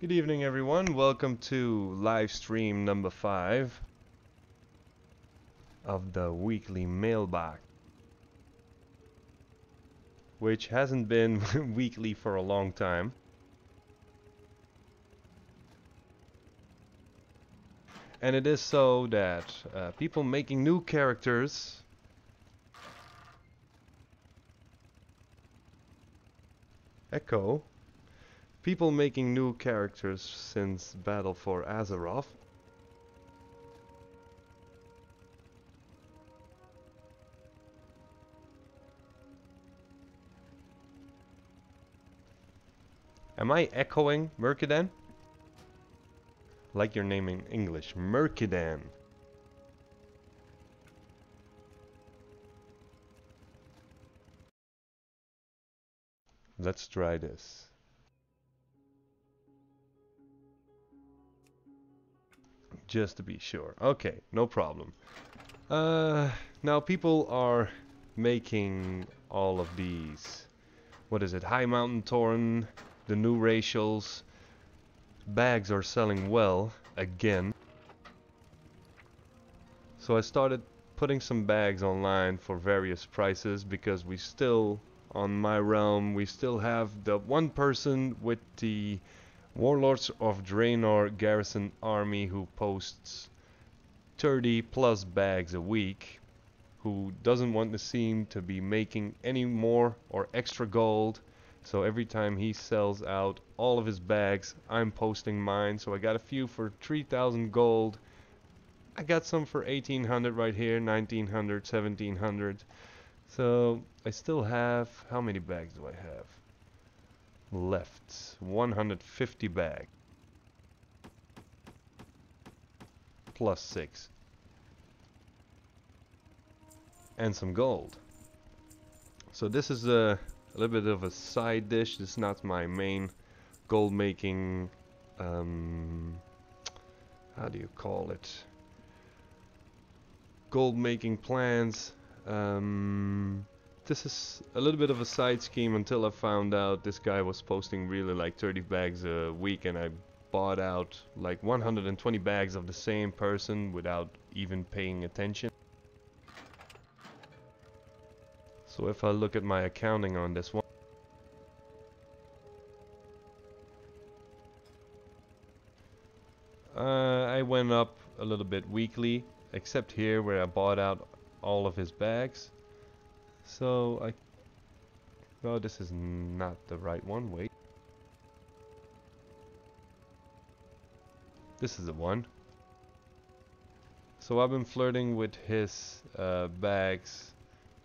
Good evening, everyone. Welcome to live stream number 5 of the weekly Mailbox, which hasn't been weekly for a long time. And it is so that people making new characters echo. People making new characters since Battle for Azeroth. Am I echoing Mercadan? Like your name in English, Mercadan. Let's try this. Just to be sure. Okay, no problem. Now people are making all of these. What is it? High Mountain Torn, the new racials. Bags are selling well again. So I started putting some bags online for various prices because we still, on my realm, we still have the one person with the Warlords of Draenor garrison army who posts 30 plus bags a week, who doesn't want to seem to be making any more or extra gold. So every time he sells out all of his bags, I'm posting mine. So I got a few for 3,000 gold. I got some for 1,800 right here, 1,900, 1,700. So I still have, how many bags do I have left? 150 bags. Plus 6. And some gold. So this is a little bit of a side dish. This is not my main gold making, how do you call it? Gold making plans. This is a little bit of a side scheme until I found out this guy was posting really like 30 bags a week, and I bought out like 120 bags of the same person without even paying attention. So if I look at my accounting on this one, I went up a little bit weekly, except here where I bought out all of his bags. So no, this is not the right one. Wait, this is the one. So I've been flirting with his bags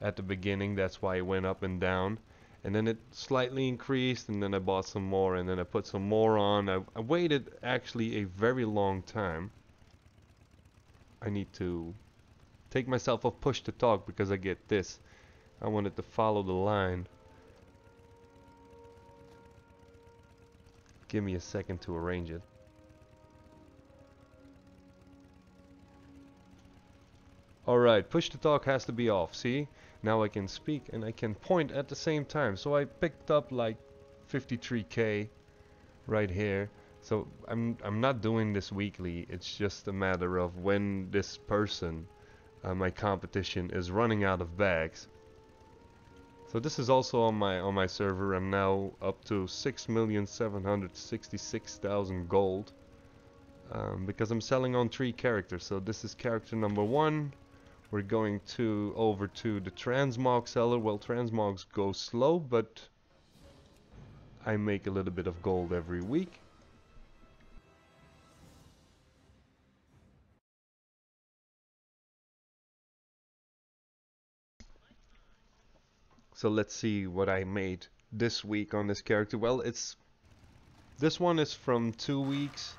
at the beginning. That's why it went up and down, and then it slightly increased, and then I bought some more, and then I put some more on. I waited actually a very long time. I need to take myself off push to talk because I get this. I wanted to follow the line. Give me a second to arrange it. Alright, push to talk has to be off, see? Now I can speak and I can point at the same time. So I picked up like 53k right here. So I'm not doing this weekly. It's just a matter of when this person, my competition, is running out of bags. So this is also on my server. I'm now up to 6,766,000 gold because I'm selling on 3 characters. So this is character number 1. We're going over to the transmog seller. Well, transmogs go slow, but I make a little bit of gold every week. So let's see what I made this week on this character. Well, this one is from 2 weeks.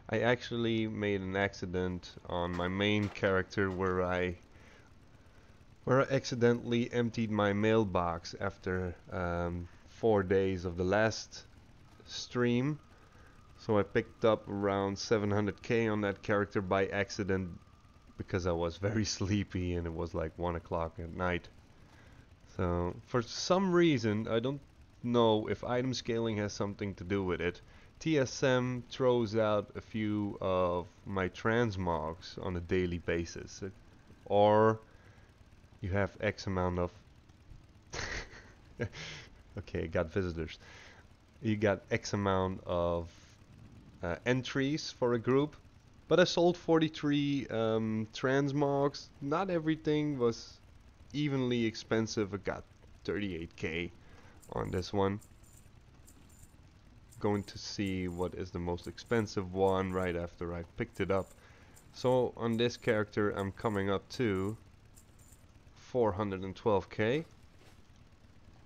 I actually made an accident on my main character where I accidentally emptied my mailbox after 4 days of the last stream. So I picked up around 700k on that character by accident because I was very sleepy and it was like 1 o'clock at night. So for some reason, I don't know if item scaling has something to do with it, TSM throws out a few of my transmogs on a daily basis. Or you have X amount of okay, got visitors. You got X amount of entries for a group. But I sold 43 transmogs. Not everything was evenly expensive. I got 38k on this one. Going to see what is the most expensive one right after I picked it up. So on this character I'm coming up to 412k.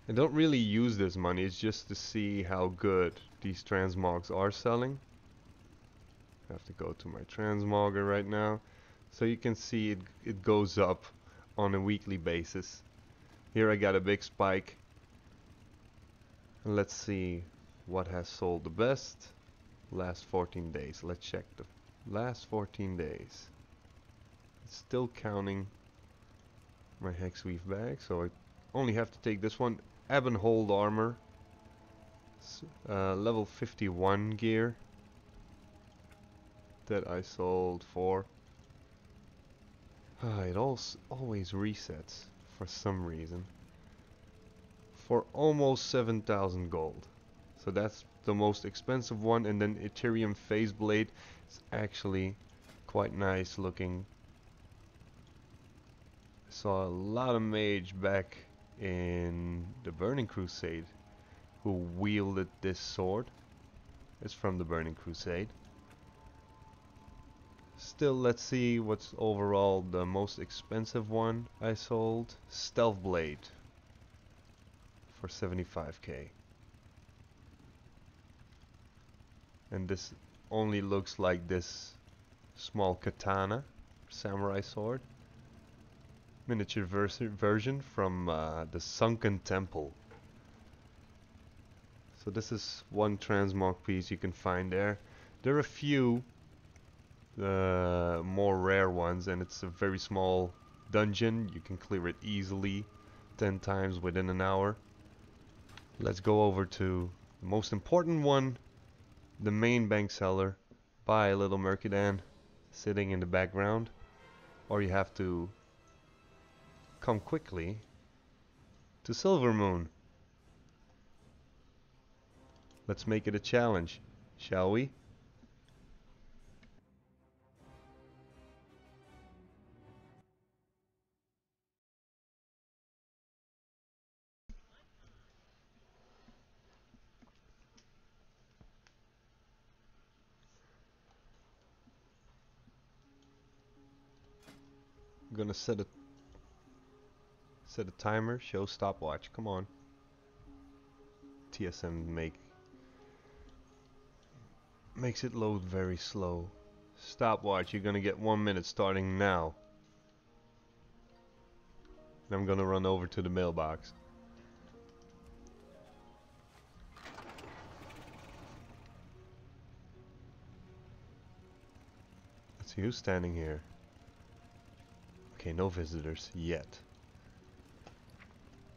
I don't really use this money, it's just to see how good these transmogs are selling. I have to go to my transmogger right now. So you can see it goes up on a weekly basis. Here I got a big spike. And let's see what has sold the best. Last 14 days. Let's check the last 14 days. It's still counting my hexweave bag, so I only have to take this one. Ebb and Hold armor. Level 51 gear. That I sold for. It always resets for some reason. For almost 7,000 gold. So that's the most expensive one, and then Ethereum Phase Blade is actually quite nice looking. I saw a lot of mage back in the Burning Crusade who wielded this sword. It's from the Burning Crusade. Still, let's see what's overall the most expensive one I sold. Stealth Blade for 75k. And this only looks like this small katana, samurai sword. Miniature version from the Sunken Temple. So this is one transmog piece you can find there. There are a few more rare ones, and it's a very small dungeon. You can clear it easily 10 times within an hour. Let's go over to the most important one, the main bank seller. Buy a little Mercadan sitting in the background, or you have to come quickly to Silver Moon. Let's make it a challenge, shall we? I'm gonna set a timer, show stopwatch. Come on. TSM makes it load very slow. Stopwatch, you're gonna get 1 minute starting now. And I'm gonna run over to the mailbox. Let's see who's standing here. Okay, no visitors yet.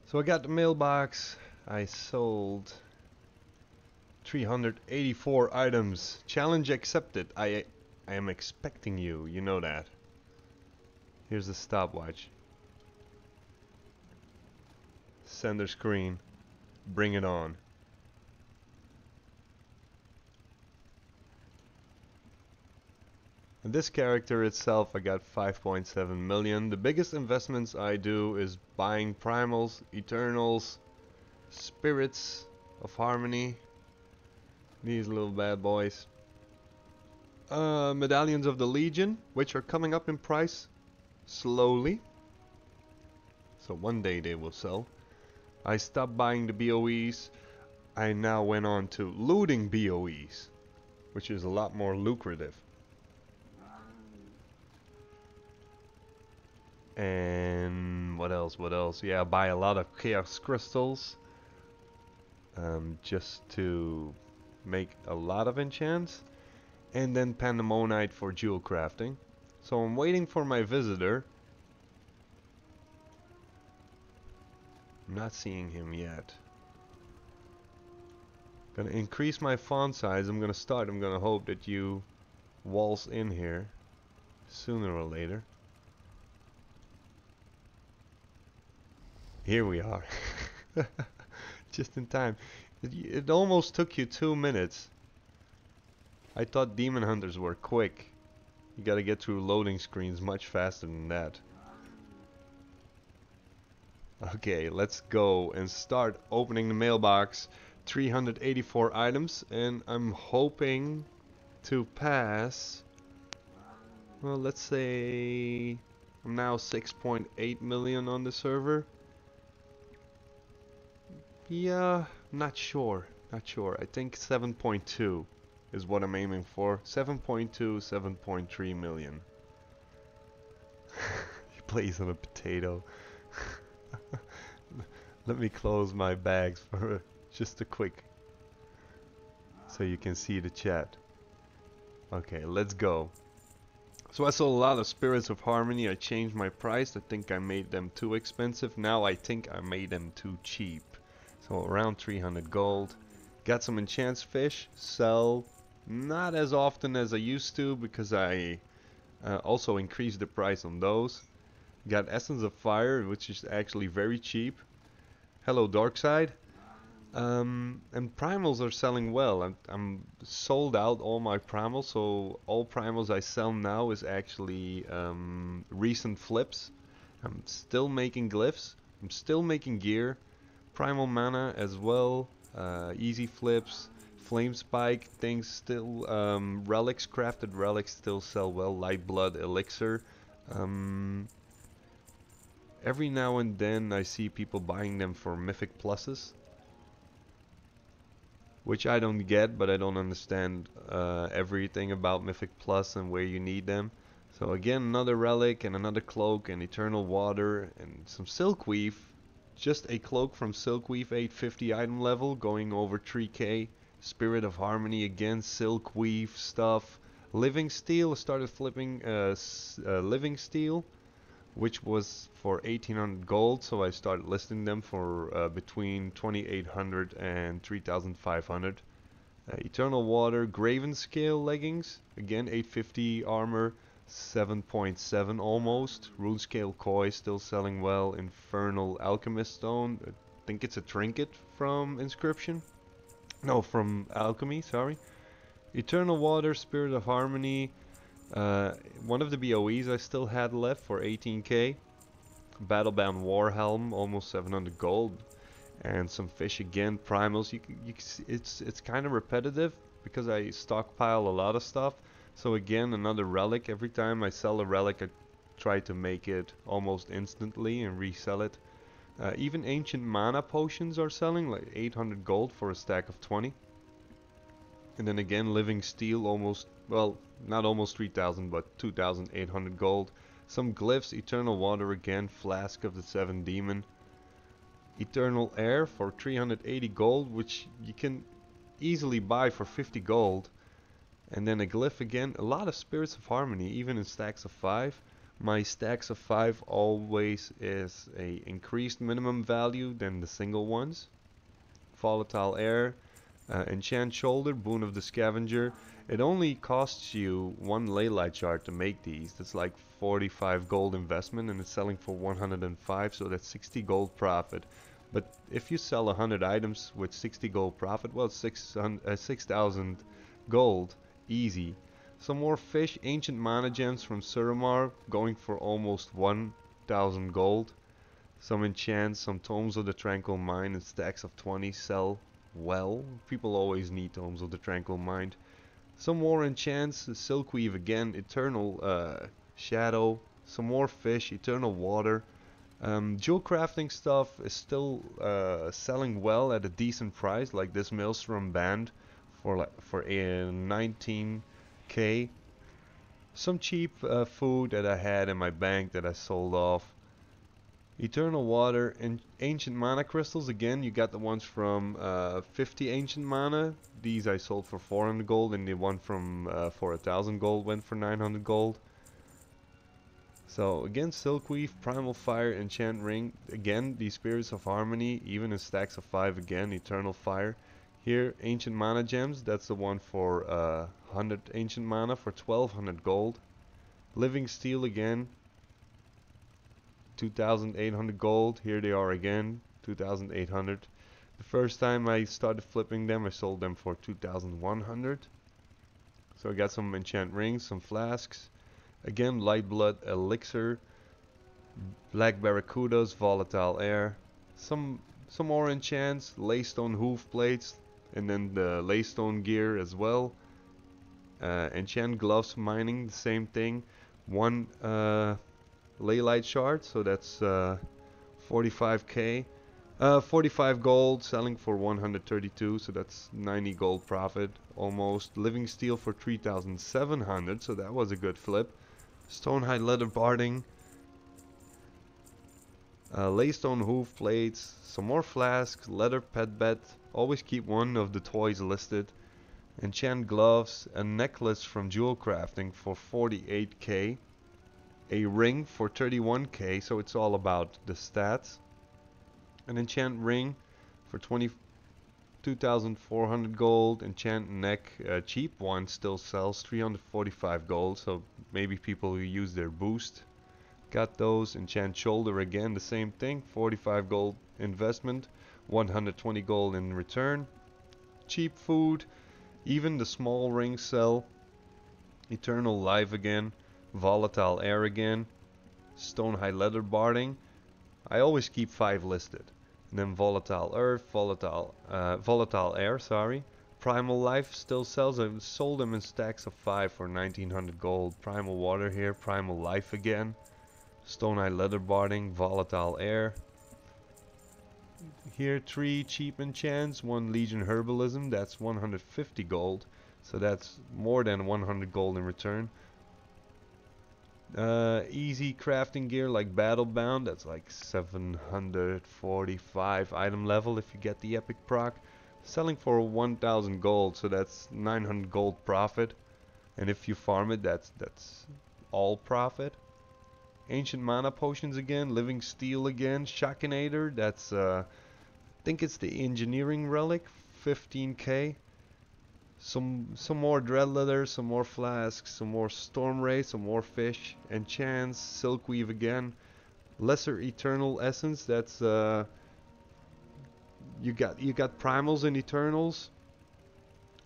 So I got the mailbox. I sold 384 items. Challenge accepted. I am expecting you. You know that. Here's the stopwatch. Sender screen. Bring it on. And this character itself, I got 5.7 million. The biggest investments I do is buying primals, eternals, spirits of harmony. These little bad boys. Medallions of the Legion, which are coming up in price slowly. So one day they will sell. I stopped buying the BOEs. I now went on to looting BOEs, which is a lot more lucrative. And what else? What else? Yeah, I buy a lot of chaos crystals just to make a lot of enchants, and then pandemonite for jewel crafting. So I'm waiting for my visitor. I'm not seeing him yet. Gonna increase my font size. I'm gonna hope that you waltz in here sooner or later. Here we are. Just in time. It almost took you 2 minutes. I thought demon hunters were quick. You gotta get through loading screens much faster than that. Okay, let's go and start opening the mailbox. 384 items, and I'm hoping to pass, well, let's say I'm now 6.8 million on the server. Yeah, not sure. I think 7.2 is what I'm aiming for. 7.2, 7.3 million. He plays on a potato. Let me close my bags for just a quick, so you can see the chat. Okay, let's go. So I sold a lot of Spirits of Harmony. I changed my price. I think I made them too expensive. Now I think I made them too cheap. So around 300 gold. Got some enchant fish. Sell not as often as I used to because I also increased the price on those. Got Essence of Fire, which is actually very cheap. Hello Darkside. And primals are selling well. I'm sold out all my primals, so all primals I sell now is actually recent flips. I'm still making glyphs. I'm still making gear. Primal mana as well. Easy flips. Flame spike things still. Relics, crafted relics still sell well. Light blood elixir. Every now and then I see people buying them for mythic pluses, which I don't get, but I don't understand everything about Mythic Plus and where you need them. So again, another relic and another cloak and eternal water and some silkweave. Just a cloak from silkweave, 850 item level, going over 3k. Spirit of Harmony again, silkweave stuff. Living steel, started flipping living steel, which was for 1800 gold, so I started listing them for between 2800 and 3500. Eternal Water, Graven Scale leggings, again 850 armor, 7.7 almost. Rune Scale Koi still selling well. Infernal Alchemist Stone, I think it's a trinket from Inscription. No, from Alchemy, sorry. Eternal Water, Spirit of Harmony, one of the BOEs I still had left for 18k. Battlebound Warhelm, almost 700 gold, and some fish again. Primals, it's kind of repetitive because I stockpile a lot of stuff. So again, another relic. Every time I sell a relic, I try to make it almost instantly and resell it. Even ancient mana potions are selling, like 800 gold for a stack of 20. And then again, living steel, almost, well, not almost 3000, but 2800 gold. Some glyphs, eternal water again, flask of the 7 demon. Eternal air for 380 gold, which you can easily buy for 50 gold. And then a glyph again, a lot of Spirits of Harmony, even in stacks of 5. My stacks of 5 always is a increased minimum value than the single ones. Volatile air. Enchant Shoulder, Boon of the Scavenger. It only costs you 1 ley light shard to make these. That's like 45 gold investment and it's selling for 105, so that's 60 gold profit. But if you sell 100 items with 60 gold profit, well, 6,000 gold, easy. Some more fish, Ancient Mana Gems from Suramar, going for almost 1,000 gold. Some enchants, some Tomes of the Tranquil Mind and stacks of 20 sell well. People always need Tomes of the Tranquil Mind. Some more enchants, Silkweave again, Eternal Shadow, some more fish, Eternal Water. Jewel crafting stuff is still selling well at a decent price, like this Maelstrom band for a 19k. Some cheap food that I had in my bank that I sold off. Eternal Water and Ancient Mana Crystals, again you got the ones from 50 Ancient Mana. These I sold for 400 gold and the one from for 1000 gold went for 900 gold. So again, Silkweave, Primal Fire, Enchant Ring, again these Spirits of Harmony, even in stacks of 5 again, Eternal Fire. Here, Ancient Mana Gems, that's the one for 100 Ancient Mana for 1200 gold. Living Steel again, 2800 gold. Here they are again, 2800. The first time I started flipping them, I sold them for 2100. So I got some enchant rings, some flasks. Again, Light Blood Elixir, Black Barracudas, Volatile Air. Some more enchants, Laystone Hoof Plates, and then the Laystone gear as well. Enchant Gloves Mining, the same thing. One Leylight Shard, so that's 45k. 45 gold, selling for 132, so that's 90 gold profit almost. Living Steel for 3,700, so that was a good flip. Stonehide Leather Barding, Laystone Hoof Plates, some more flasks, Leather Pet Bed, always keep one of the toys listed. Enchant Gloves, a necklace from Jewel Crafting for 48k, a ring for 31k, so it's all about the stats. An enchant ring for 22,400 gold. Enchant neck, cheap one, still sells 345 gold, so maybe people who use their boost got those. Enchant shoulder again, the same thing, 45 gold investment, 120 gold in return. Cheap food, even the small rings sell. Eternal Life again, Volatile Air again, Stonehide Leather Barding. I always keep 5 listed. And then Volatile Earth, Volatile Air, sorry. Primal Life still sells. I sold them in stacks of 5 for 1900 gold. Primal Water here, Primal Life again. Stonehide Leather Barding, Volatile Air. Here 3 cheap enchants, 1 Legion Herbalism, that's 150 gold. So that's more than 100 gold in return. Easy crafting gear like Battlebound, that's like 745 item level if you get the epic proc. Selling for 1000 gold, so that's 900 gold profit. And if you farm it, that's all profit. Ancient Mana Potions again, Living Steel again, Shakinator, that's I think it's the Engineering Relic, 15k. Some more Dread Leather, some more flasks, some more Storm Ray, some more fish, enchants, Silkweave again, Lesser Eternal Essence. That's you got primals and eternals,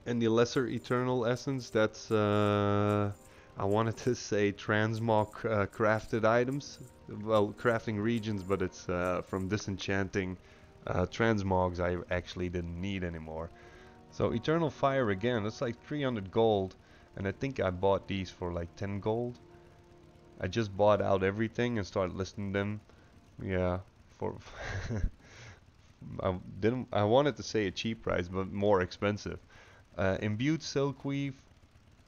and the Lesser Eternal Essence. That's I wanted to say transmog crafted items, well, crafting regions, but it's from disenchanting transmogs I actually didn't need anymore. So Eternal Fire again, that's like 300 gold, and I think I bought these for like 10 gold. I just bought out everything and started listing them. Yeah, for I wanted to say a cheap price, but more expensive. Imbued Silkweave,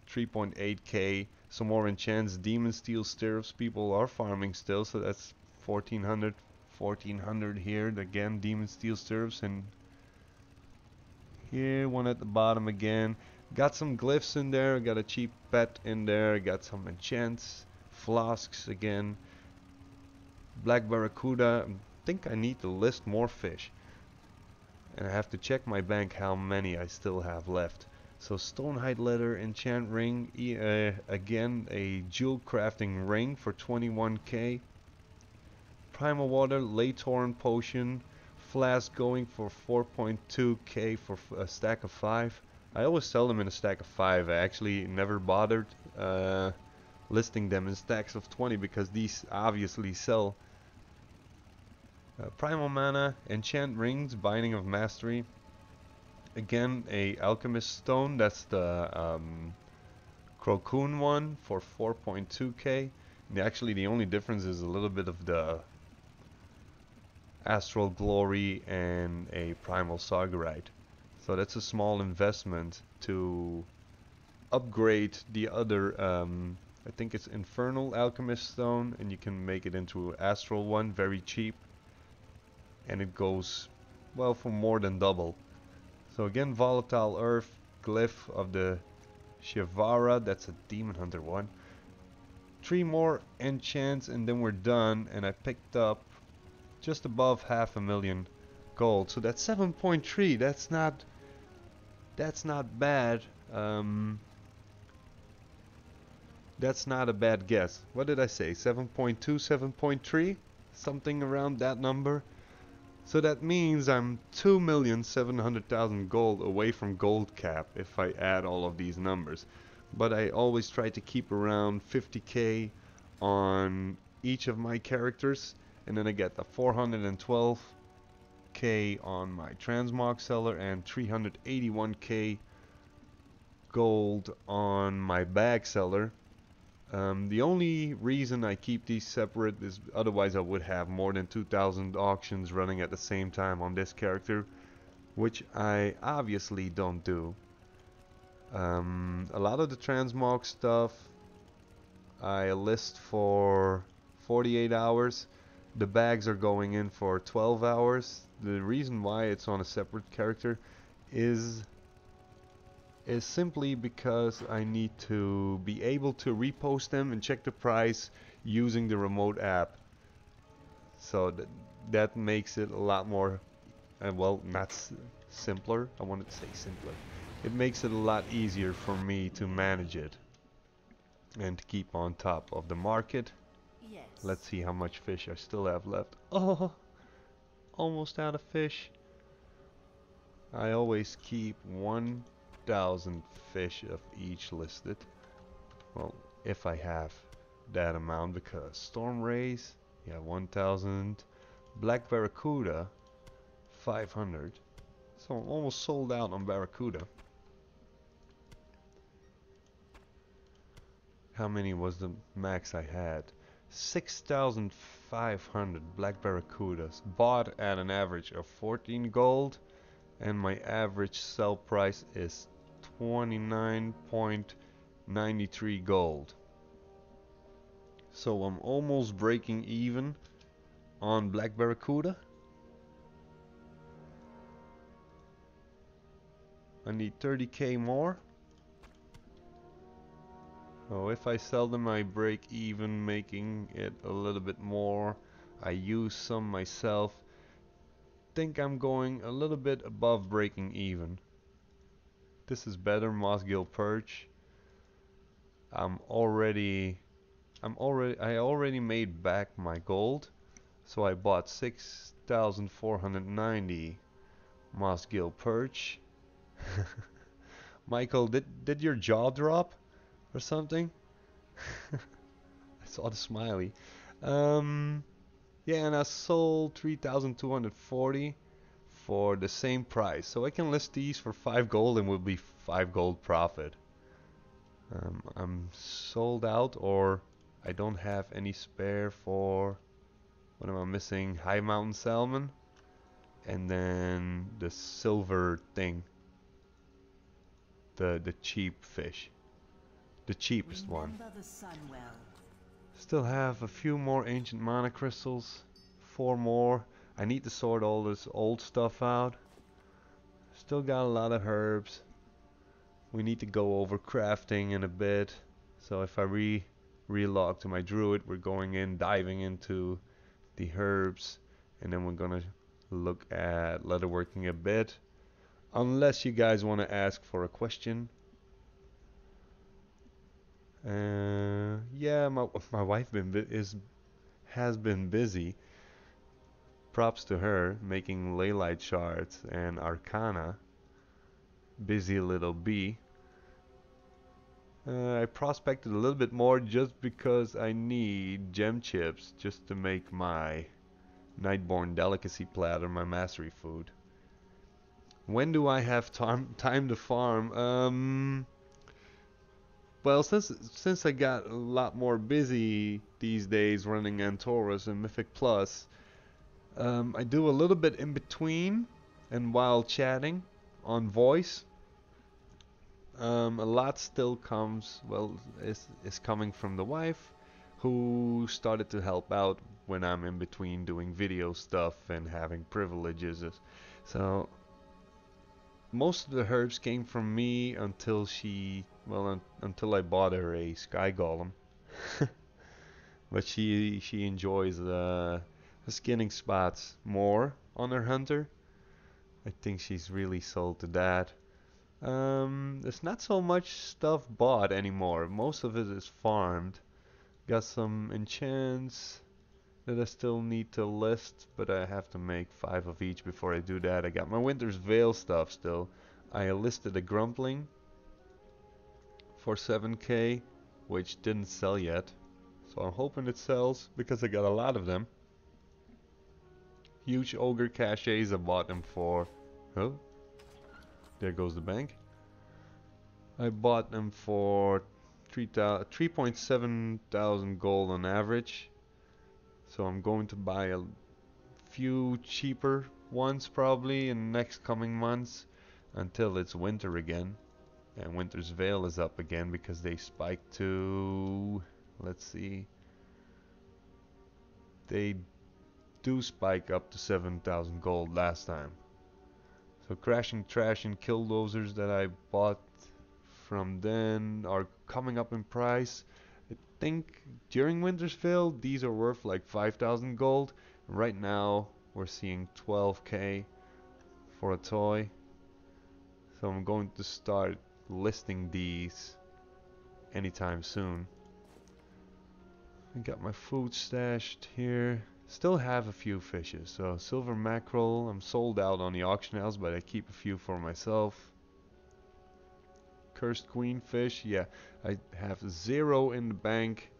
3.8k. Some more enchants, Demon Steel Stirrups. People are farming still, so that's 1400. 1400 here. Again, Demon Steel Stirrups, and here one at the bottom again. Got some glyphs in there, got a cheap pet in there, got some enchants, flasks again, Black Barracuda. I think I need to list more fish, and I have to check my bank how many I still have left. So Stonehide Leather, enchant ring, again a jewel crafting ring for 21k, Primal Water, Laytorn Potion, flask going for 4.2k for a stack of 5. I always sell them in a stack of 5. I actually never bothered listing them in stacks of 20 because these obviously sell. Primal Mana, enchant rings, Binding of Mastery. Again, a Alchemist Stone, that's the Crocoon one for 4.2k. Actually, the only difference is a little bit of the Astral Glory and a Primal Sargerite. So that's a small investment to upgrade the other, I think it's Infernal Alchemist Stone, and you can make it into Astral one, very cheap. And it goes, well, for more than double. So again, Volatile Earth, Glyph of the Shivara, that's a Demon Hunter one. 3 more enchants and then we're done, and I picked up just above 500,000 gold. So that's 7.3, that's not That's not bad. Um, that's not a bad guess. What did I say? 7.2, 7.3? Something around that number. So that means I'm 2,700,000 gold away from gold cap if I add all of these numbers. But I always try to keep around 50k on each of my characters, and then I get the 412k on my transmog seller and 381k gold on my bag seller. The only reason I keep these separate is otherwise I would have more than 2,000 auctions running at the same time on this character, which I obviously don't do. A lot of the transmog stuff I list for 48 hours. The bags are going in for 12 hours. The reason why it's on a separate character is simply because I need to be able to repost them and check the price using the remote app. So that makes it a lot more, well, not simpler. I wanted to say simpler. It makes it a lot easier for me to manage it and to keep on top of the market. Yes. Let's see how much fish I still have left. Oh, almost out of fish. I always keep 1,000 fish of each listed. Well, if I have that amount, because storm rays, yeah, 1,000. Black barracuda, 500. So I'm almost sold out on barracuda. How many was the max I had? 6,500 black barracudas, bought at an average of 14 gold, and my average sell price is 29.93 gold. So I'm almost breaking even on black barracuda. I need 30k more. So if I sell them, I break even, making it a little bit more. I use some myself. Think I'm going a little bit above breaking even. This is better, Mossgill Perch. I already made back my gold. So I bought 6,490 Mossgill Perch. Michael, did your jaw drop or something? I saw the smiley. Um, yeah, and I sold 3,240 for the same price. So I can list these for 5 gold and will be 5 gold profit. I'm sold out, or I don't have any spare for, what am I missing? High mountain salmon, and then the silver thing, the cheap fish, the cheapest one. Remember the sun well. Still have a few more ancient mana crystals, 4 more. I need to sort all this old stuff out. Still got a lot of herbs. We need to go over crafting in a bit. So if I relog to my druid, we're going in, diving into the herbs, and then we're gonna look at leatherworking a bit. Unless you guys want to ask for a question. Yeah, my wife has been busy. Props to her, making leylight shards and arcana. Busy little bee. I prospected a little bit more just because I need gem chips just to make my Nightborn delicacy platter, my mastery food. When do I have time to farm? Well, since I got a lot more busy these days running Antorus and Mythic Plus, I do a little bit in between and while chatting on voice. A lot still comes, well, is coming from the wife, who started to help out when I'm in between doing video stuff and having privileges. So most of the herbs came from me until until I bought her a sky golem. But she enjoys the skinning spots more on her hunter. I think she's really sold to that. There's not so much stuff bought anymore. Most of it is farmed. Got some enchants that I still need to list, but I have to make 5 of each before I do that. I got my Winter's Veil stuff still. I listed a Grumpling for 7k, which didn't sell yet. So I'm hoping it sells because I got a lot of them. Huge Ogre Caches, I bought them for... Oh, there goes the bank. I bought them for 3.7 thousand gold on average. So I'm going to buy a few cheaper ones probably in the next coming months until it's winter again. And Winter's Veil is up again because they spiked to... Let's see. They do spike up to 7,000 gold last time. So Crashing Trash and Killdozers that I bought from then are coming up in price. I think during Winter's Veil these are worth like 5,000 gold. Right now we're seeing 12k for a toy. So I'm going to start listing these anytime soon. I got my food stashed here. Still have a few fishes. So silver mackerel, I'm sold out on the auction house, but I keep a few for myself. Cursed queenfish, yeah, I have 0 in the bank,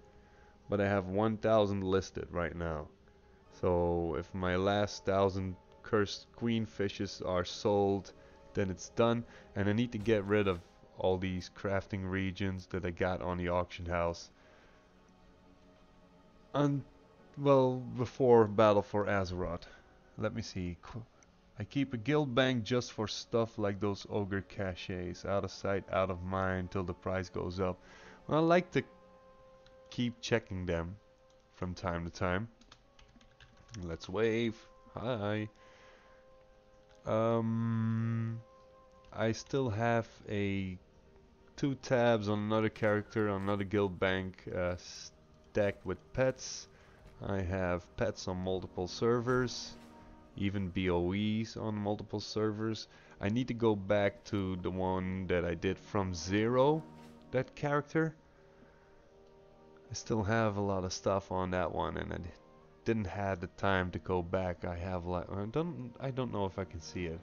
but I have 1,000 listed right now. So if my last 1,000 cursed queenfishes are sold, then it's done, and I need to get rid of all these crafting regions that I got on the auction house. Well, before Battle for Azeroth. Let me see. I keep a guild bank just for stuff like those ogre caches. Out of sight, out of mind till the price goes up. Well, I like to keep checking them from time to time. Let's wave. Hi. I still have 2 tabs on another character on another guild bank stacked with pets. I have pets on multiple servers, even BOEs on multiple servers. I need to go back to the one that I did from 0, that character. I still have a lot of stuff on that one and I didn't have the time to go back. I have like I don't know if I can see it.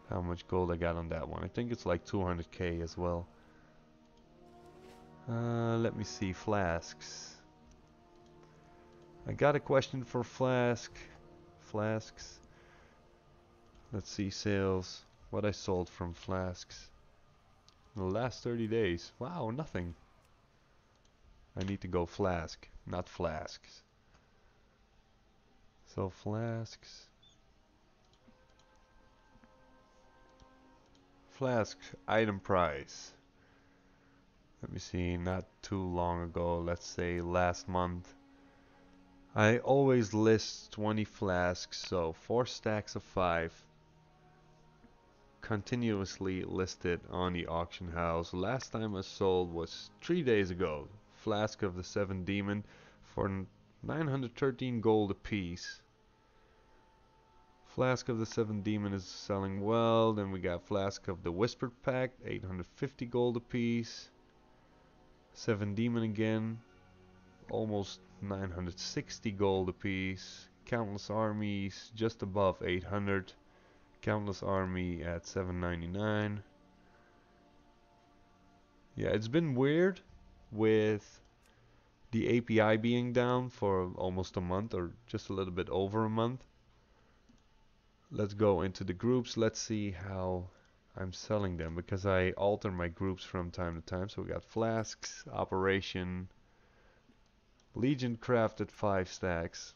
How much gold I got on that one. I think it's like 200k as well. Let me see, flasks. I got a question for flasks. Let's see, sales. What I sold from flasks. In the last 30 days. Wow, nothing. I need to go flask, not flasks. So flasks. Flask item price. Let me see, not too long ago, let's say last month. I always list 20 flasks, so 4 stacks of 5 continuously listed on the auction house. Last time I sold was 3 days ago. Flask of the 7 Demon for 913 gold a piece. Flask of the 7 Demon is selling well. Then we got Flask of the Whispered Pact, 850 gold a piece. 7 Demon again, almost 960 gold a piece. Countless Armies just above 800. Countless Army at 799. Yeah, it's been weird with the API being down for almost a month or just a little bit over a month. Let's go into the groups. Let's see how I'm selling them because I alter my groups from time to time. So we got flasks, operation, Legion crafted 5 stacks.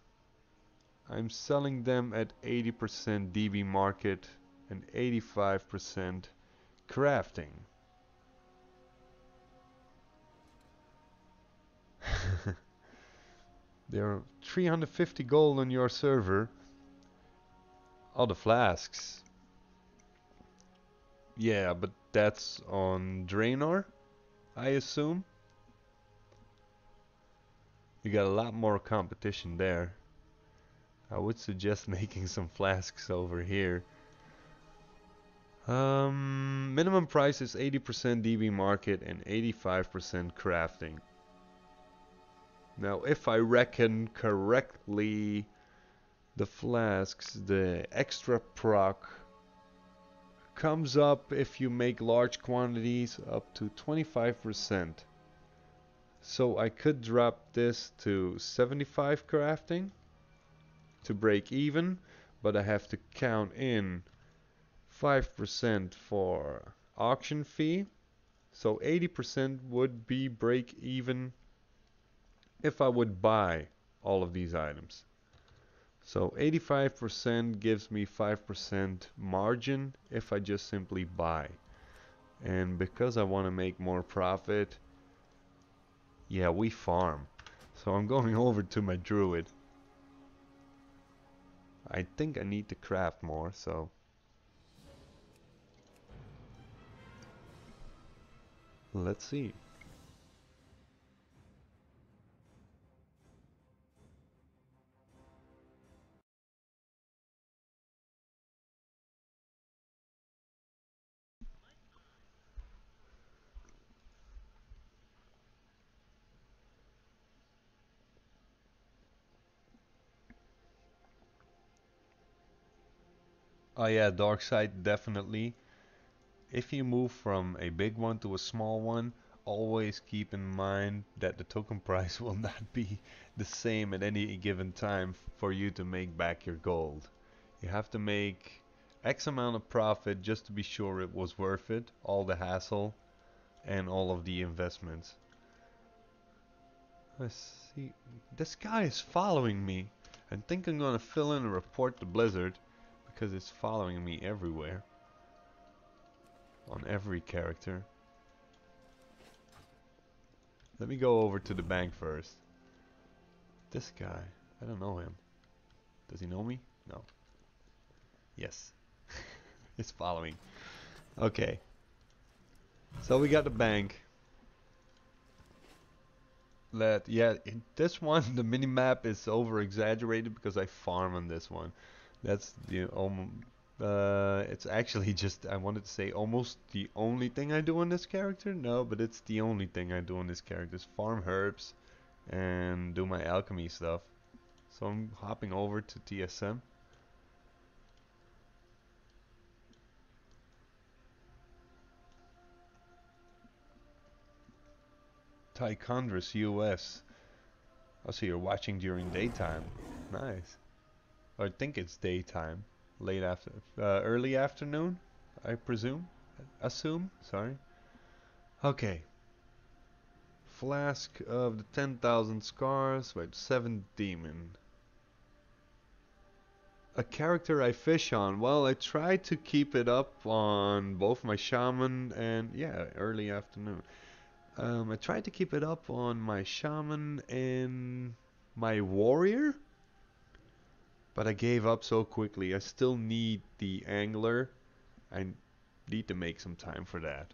I'm selling them at 80% DB market and 85% crafting. There are 350 gold on your server. All the flasks. Yeah, but that's on Draenor, I assume. You got a lot more competition there. I would suggest making some flasks over here. Minimum price is 80% DB market and 85% crafting. Now, if I reckon correctly, the flasks, the extra proc comes up if you make large quantities up to 25%. So I could drop this to 75 crafting to break even, but I have to count in 5% for auction fee. So 80% would be break even if I would buy all of these items. So 85% gives me 5% margin if I just simply buy. And because I want to make more profit, yeah, we farm. So I'm going over to my druid. I think I need to craft more, so let's see. Oh yeah, dark side definitely. If you move from a big one to a small one, always keep in mind that the token price will not be the same at any given time for you to make back your gold. You have to make X amount of profit just to be sure it was worth it, all the hassle and all of the investments. Let's see. This guy is following me. I think I'm gonna fill in and report the blizzard because it's following me everywhere. On every character. Let me go over to the bank first. This guy, I don't know him. Does he know me? No. Yes. He's following. Okay. So we got the bank. This one, the mini map is over exaggerated because I farm on this one. That's the it's actually just, I wanted to say almost the only thing I do on this character. No, but it's the only thing I do on this character is farm herbs and do my alchemy stuff. So I'm hopping over to TSM. Tichondrus US. Oh, so you're watching during daytime. Nice. Or I think it's daytime. Late after, early afternoon, I presume. Assume, sorry. Okay. Flask of the 10,000 scars with 7 demon. A character I fish on. Well, I try to keep it up on both my shaman and, yeah, early afternoon. I tried to keep it up on my shaman and my warrior, but I gave up so quickly. I still need the angler. I need to make some time for that.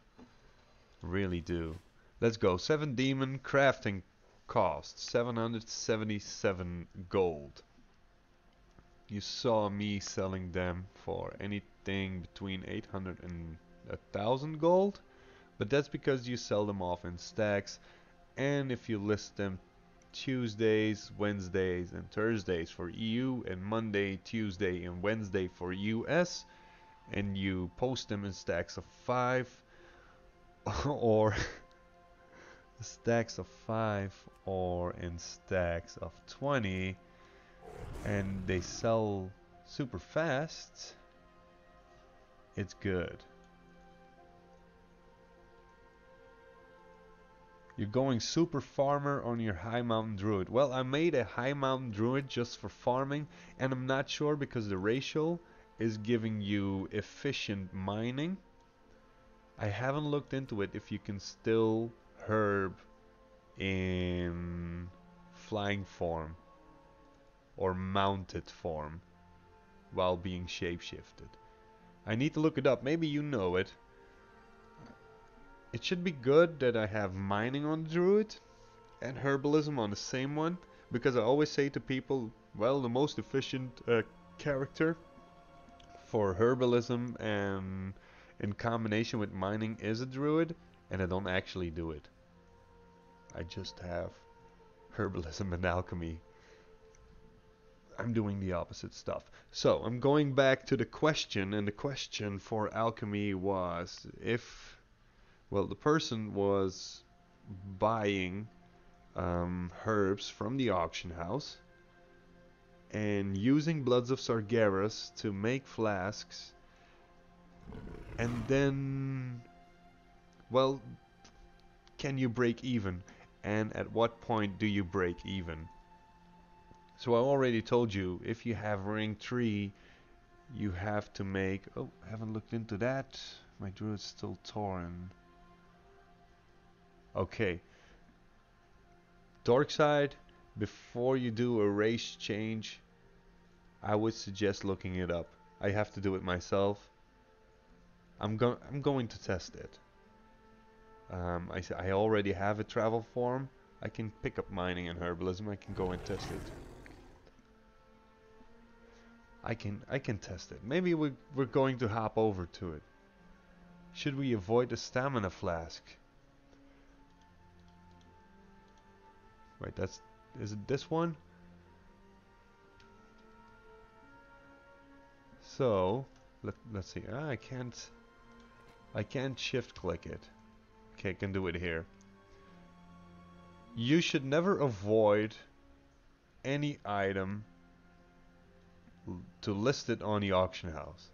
Really do. Let's go. 7 demon crafting cost 777 gold. You saw me selling them for anything between 800 and 1,000 gold, but that's because you sell them off in stacks, and if you list them Tuesdays, Wednesdays, and Thursdays for EU, and Monday, Tuesday, and Wednesday for US, and you post them in stacks of 5 or stacks of 5 or in stacks of 20, and they sell super fast, it's good. You're going super farmer on your high mountain druid. Well, I made a high mountain druid just for farming, and I'm not sure because the ratio is giving you efficient mining. I haven't looked into it if you can still herb in flying form or mounted form while being shapeshifted. I need to look it up. Maybe you know it. It should be good that I have mining on druid and herbalism on the same one, because I always say to people, well, the most efficient character for herbalism and in combination with mining is a druid, and I don't actually do it. I just have herbalism and alchemy. I'm doing the opposite stuff. So I'm going back to the question, and the question for alchemy was if, well, the person was buying herbs from the auction house and using Bloods of Sargeras to make flasks, and then, well, can you break even? And at what point do you break even? So I already told you, if you have ring 3, you have to make... Oh, I haven't looked into that. My druid's still torn. Okay. Dark side, before you do a race change, I would suggest looking it up. I have to do it myself. I'm going to test it. I already have a travel form. I can pick up mining and herbalism. I can go and test it. I can test it. Maybe we're going to hop over to it. Should we avoid the stamina flask? Right, is it this one? So let's see. I can't shift click it. Okay, I can do it here. You should never avoid any item to list it on the auction house.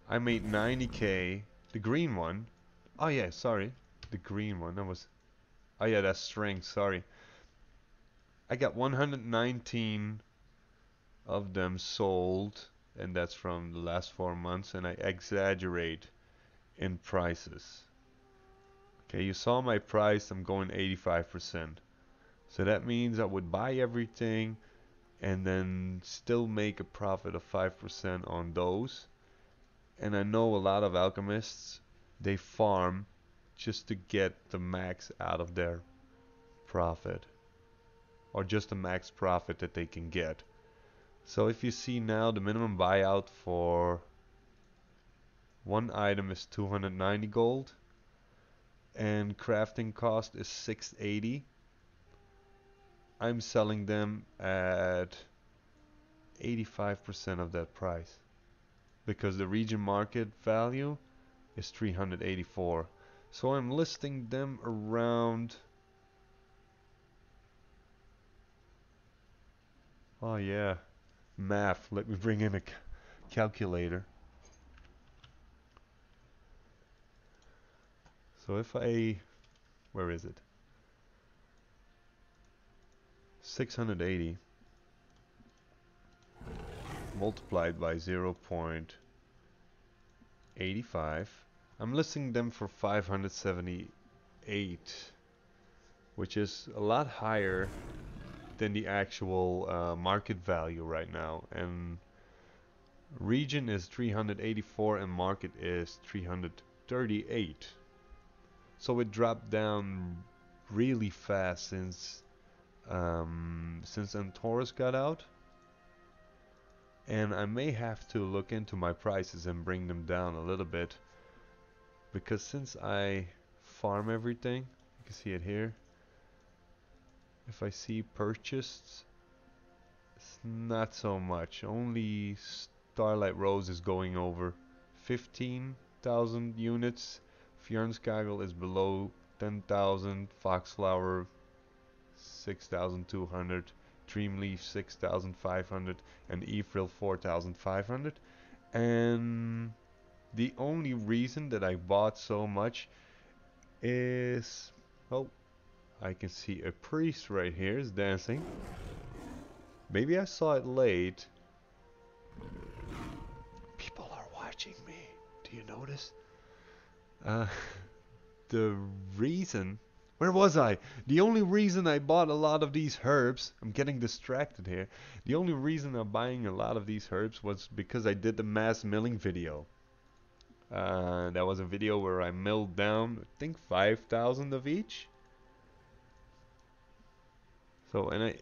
I made 90k. The green one. Oh yeah, sorry. The green one. That was... Oh yeah, that's strength. Sorry. I got 119 of them sold, and that's from the last 4 months, and I exaggerate in prices. Okay, you saw my price. I'm going 85%. So that means I would buy everything and then still make a profit of 5% on those. And I know a lot of alchemists, they farm just to get the max out of their profit, or just the max profit that they can get. So if you see now, the minimum buyout for one item is 290 gold, and crafting cost is 680. I'm selling them at 85% of that price, because the region market value is 384. So I'm listing them around... Oh yeah, math. Let me bring in a calculator. So if I... Where is it? 680 multiplied by 0.85. I'm listing them for 578, which is a lot higher than the actual market value right now. And region is 384 and market is 338. So it dropped down really fast since Antaurus got out. And I may have to look into my prices and bring them down a little bit, because since I farm everything, you can see it here. If I see purchased, it's not so much. Only Starlight Rose is going over 15,000 units. Fjernskagel is below 10,000. Foxflower 6,200. Dreamleaf 6,500, and Evril 4,500. And the only reason that I bought so much is... Oh, I can see a priest right here is dancing. Maybe I saw it late. People are watching me. Do you notice? The reason... Where was I? The only reason I bought a lot of these herbs... I'm getting distracted here. The only reason I'm buying a lot of these herbs was because I did the mass milling video. That was a video where I milled down, I think, 5,000 of each. So, and I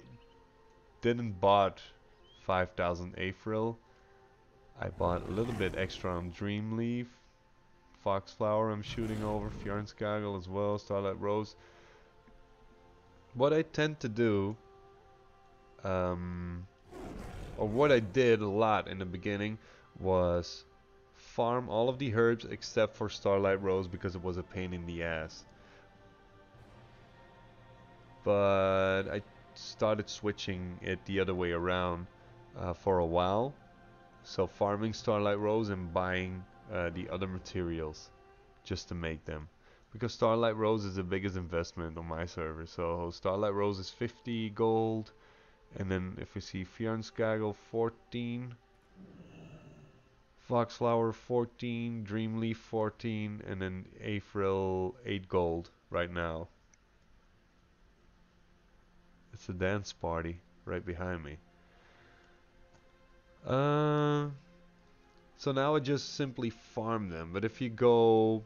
didn't bought 5,000 April. I bought a little bit extra on Dreamleaf. Foxflower I'm shooting over. Fjornskagel as well. Starlight Rose. What I tend to do, or what I did a lot in the beginning, was farm all of the herbs except for Starlight Rose because it was a pain in the ass. But I started switching it the other way around for a while. So farming Starlight Rose and buying the other materials just to make them. Because Starlight Rose is the biggest investment on my server. So Starlight Rose is 50 gold. And then if we see Fjornskagel 14. Foxflower 14, Dreamleaf 14, and then April 8 gold right now. It's a dance party right behind me. So now I just simply farm them. But if you go,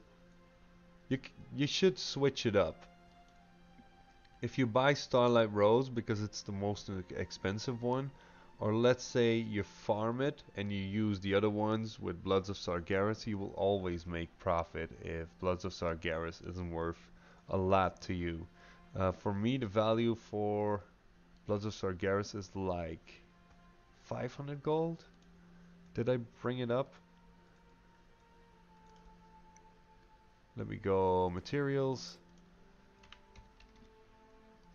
you should switch it up. If you buy Starlight Rose because it's the most expensive one, or let's say you farm it and you use the other ones with Bloods of Sargeras, you will always make profit if Bloods of Sargeras isn't worth a lot to you. For me, the value for Bloods of Sargeras is like 500 gold. Did I bring it up? Let me go materials.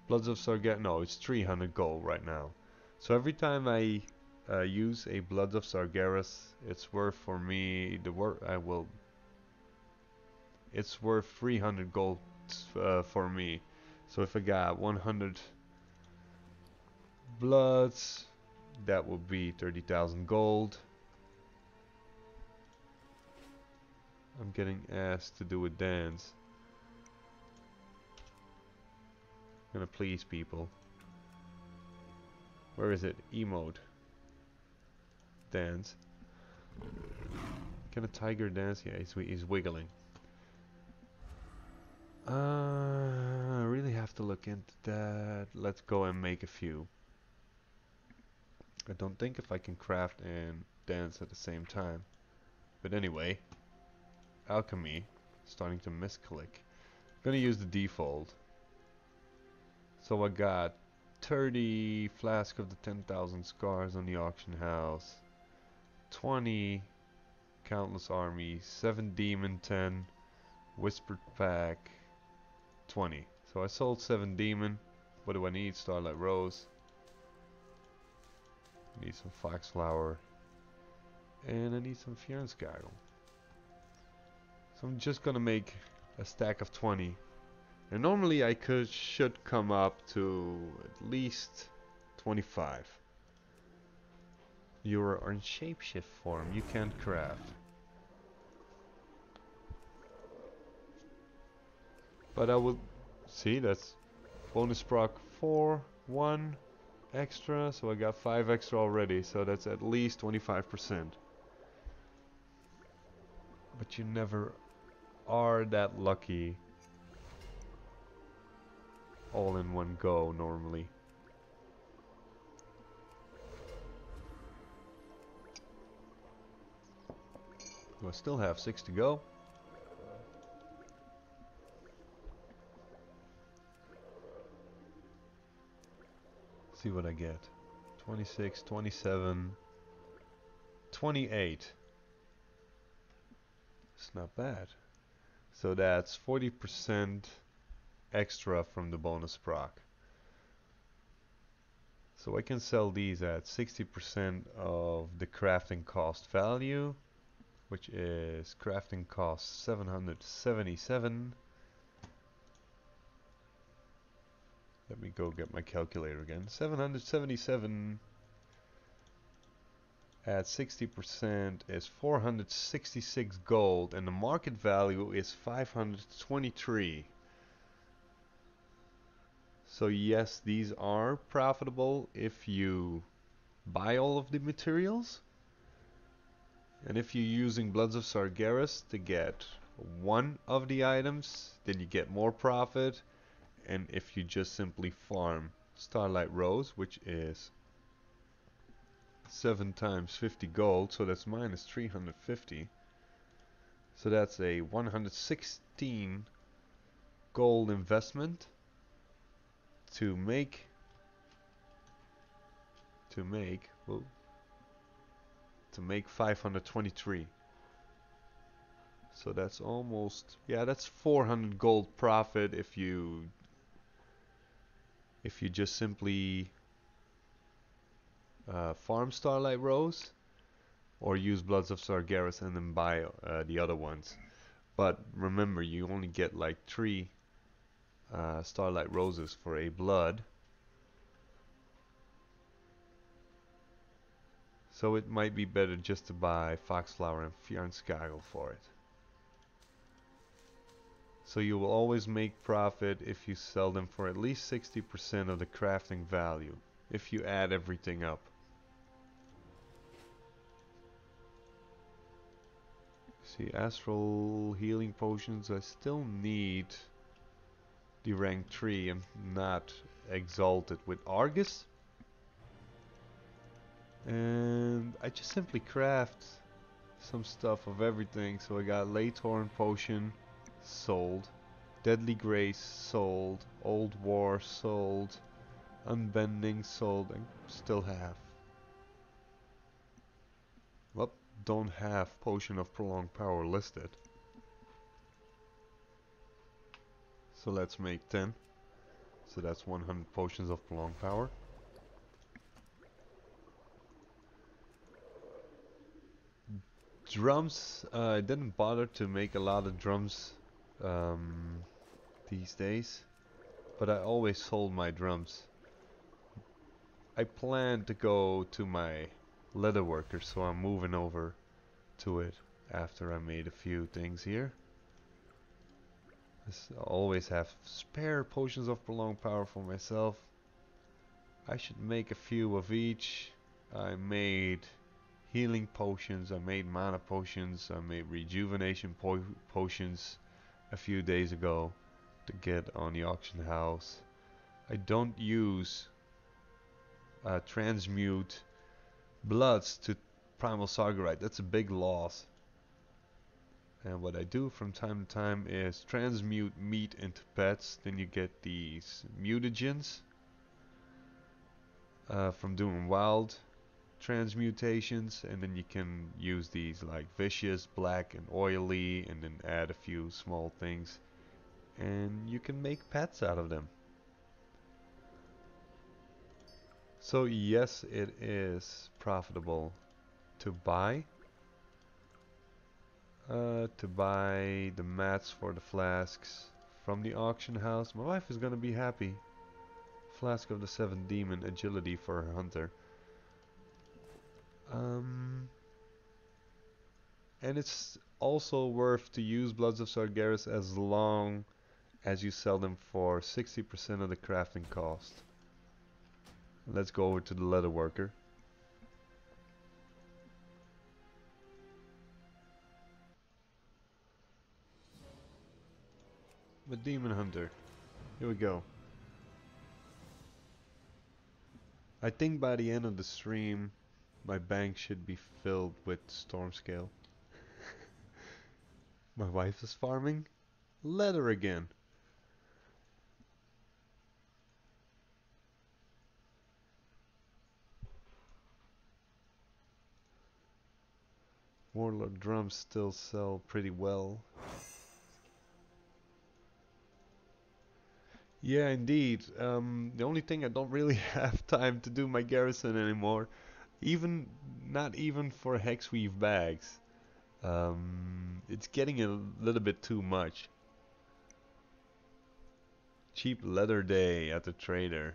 Bloods of Sargeras, no, it's 300 gold right now. So every time I use a Bloods of Sargeras, it's worth for me it's worth 300 gold for me. So if I got 100 Bloods, that would be 30,000 gold. I'm getting asked to do a dance. I'm gonna please people. Where is it? Emote. Dance. Can a tiger dance? Yeah, he's wiggling. I really have to look into that. Let's go and make a few. I don't think if I can craft and dance at the same time. But anyway, alchemy, starting to misclick. I'm gonna use the default. So I got 30 flask of the 10,000 scars on the auction house, 20 countless army, 7 demon, 10 whispered pack, 20. So I sold 7 demon. What do I need? Starlight Rose. I need some foxflower. And I need some Fjornskagel. So I'm just gonna make a stack of 20. And normally I should come up to at least 25. You're on shapeshift form. You can't craft. But I will see that's bonus proc 4, 1 extra. So I got 5 extra already. So that's at least 25%. But you never are that lucky all in one go normally. I still have 6 to go. See what I get. 26, 27, 28. It's not bad. So that's 40% extra from the bonus proc. So I can sell these at 60% of the crafting cost value, which is crafting cost 777. Let me go get my calculator again. 777 at 60% is 466 gold, and the market value is 523. So yes, these are profitable if you buy all of the materials. And if you're using Bloods of Sargeras to get one of the items, then you get more profit. And if you just simply farm Starlight Rose, which is 7 times 50 gold, so that's minus 350. So that's a 116 gold investment to make whoa, to make 523. So that's almost, yeah, that's 400 gold profit if you just simply farm Starlight Rose or use Bloods of Sargeras and then buy the other ones. But remember, you only get like 3 Starlight Roses for a blood. So it might be better just to buy Foxflower and Fjarnskagel for it. So you will always make profit if you sell them for at least 60% of the crafting value, if you add everything up. See, Astral Healing Potions, I still need the rank 3. I'm not exalted with Argus. And I just simply craft some stuff of everything. So I got Laythorn Potion, sold. Deadly Grace, sold. Old War, sold. Unbending, sold. I still have. Well, don't have Potion of Prolonged Power listed. So let's make 10. So that's 100 Potions of Prolonged Power. Drums, I didn't bother to make a lot of drums these days, but I always sold my drums. I plan to go to my leatherworker, so I'm moving over to it after I made a few things here. I always have spare Potions of Prolonged Power for myself. I should make a few of each. I made healing potions, I made mana potions, I made rejuvenation potions a few days ago to get on the auction house. I don't use transmute bloods to primal sargerite. That's a big loss. And what I do from time to time is transmute meat into pets. Then you get these mutagens from doing wild transmutations, and then you can use these like vicious, black, and oily, and then add a few small things, and you can make pets out of them. So yes, it is profitable to buy the mats for the flasks from the auction house. My wife is gonna be happy. Flask of the 7th Demon, agility for her hunter. And it's also worth to use Bloods of Sargeras as long as you sell them for 60% of the crafting cost. Let's go over to the leatherworker. The Demon Hunter. Here we go. I think by the end of the stream, my bank should be filled with storm scale. My wife is farming leather again. Warlord drums still sell pretty well. Yeah, indeed. The only thing I don't really have time to do my garrison anymore. Not even for hexweave bags. It's getting a little bit too much. Cheap leather day at the trader.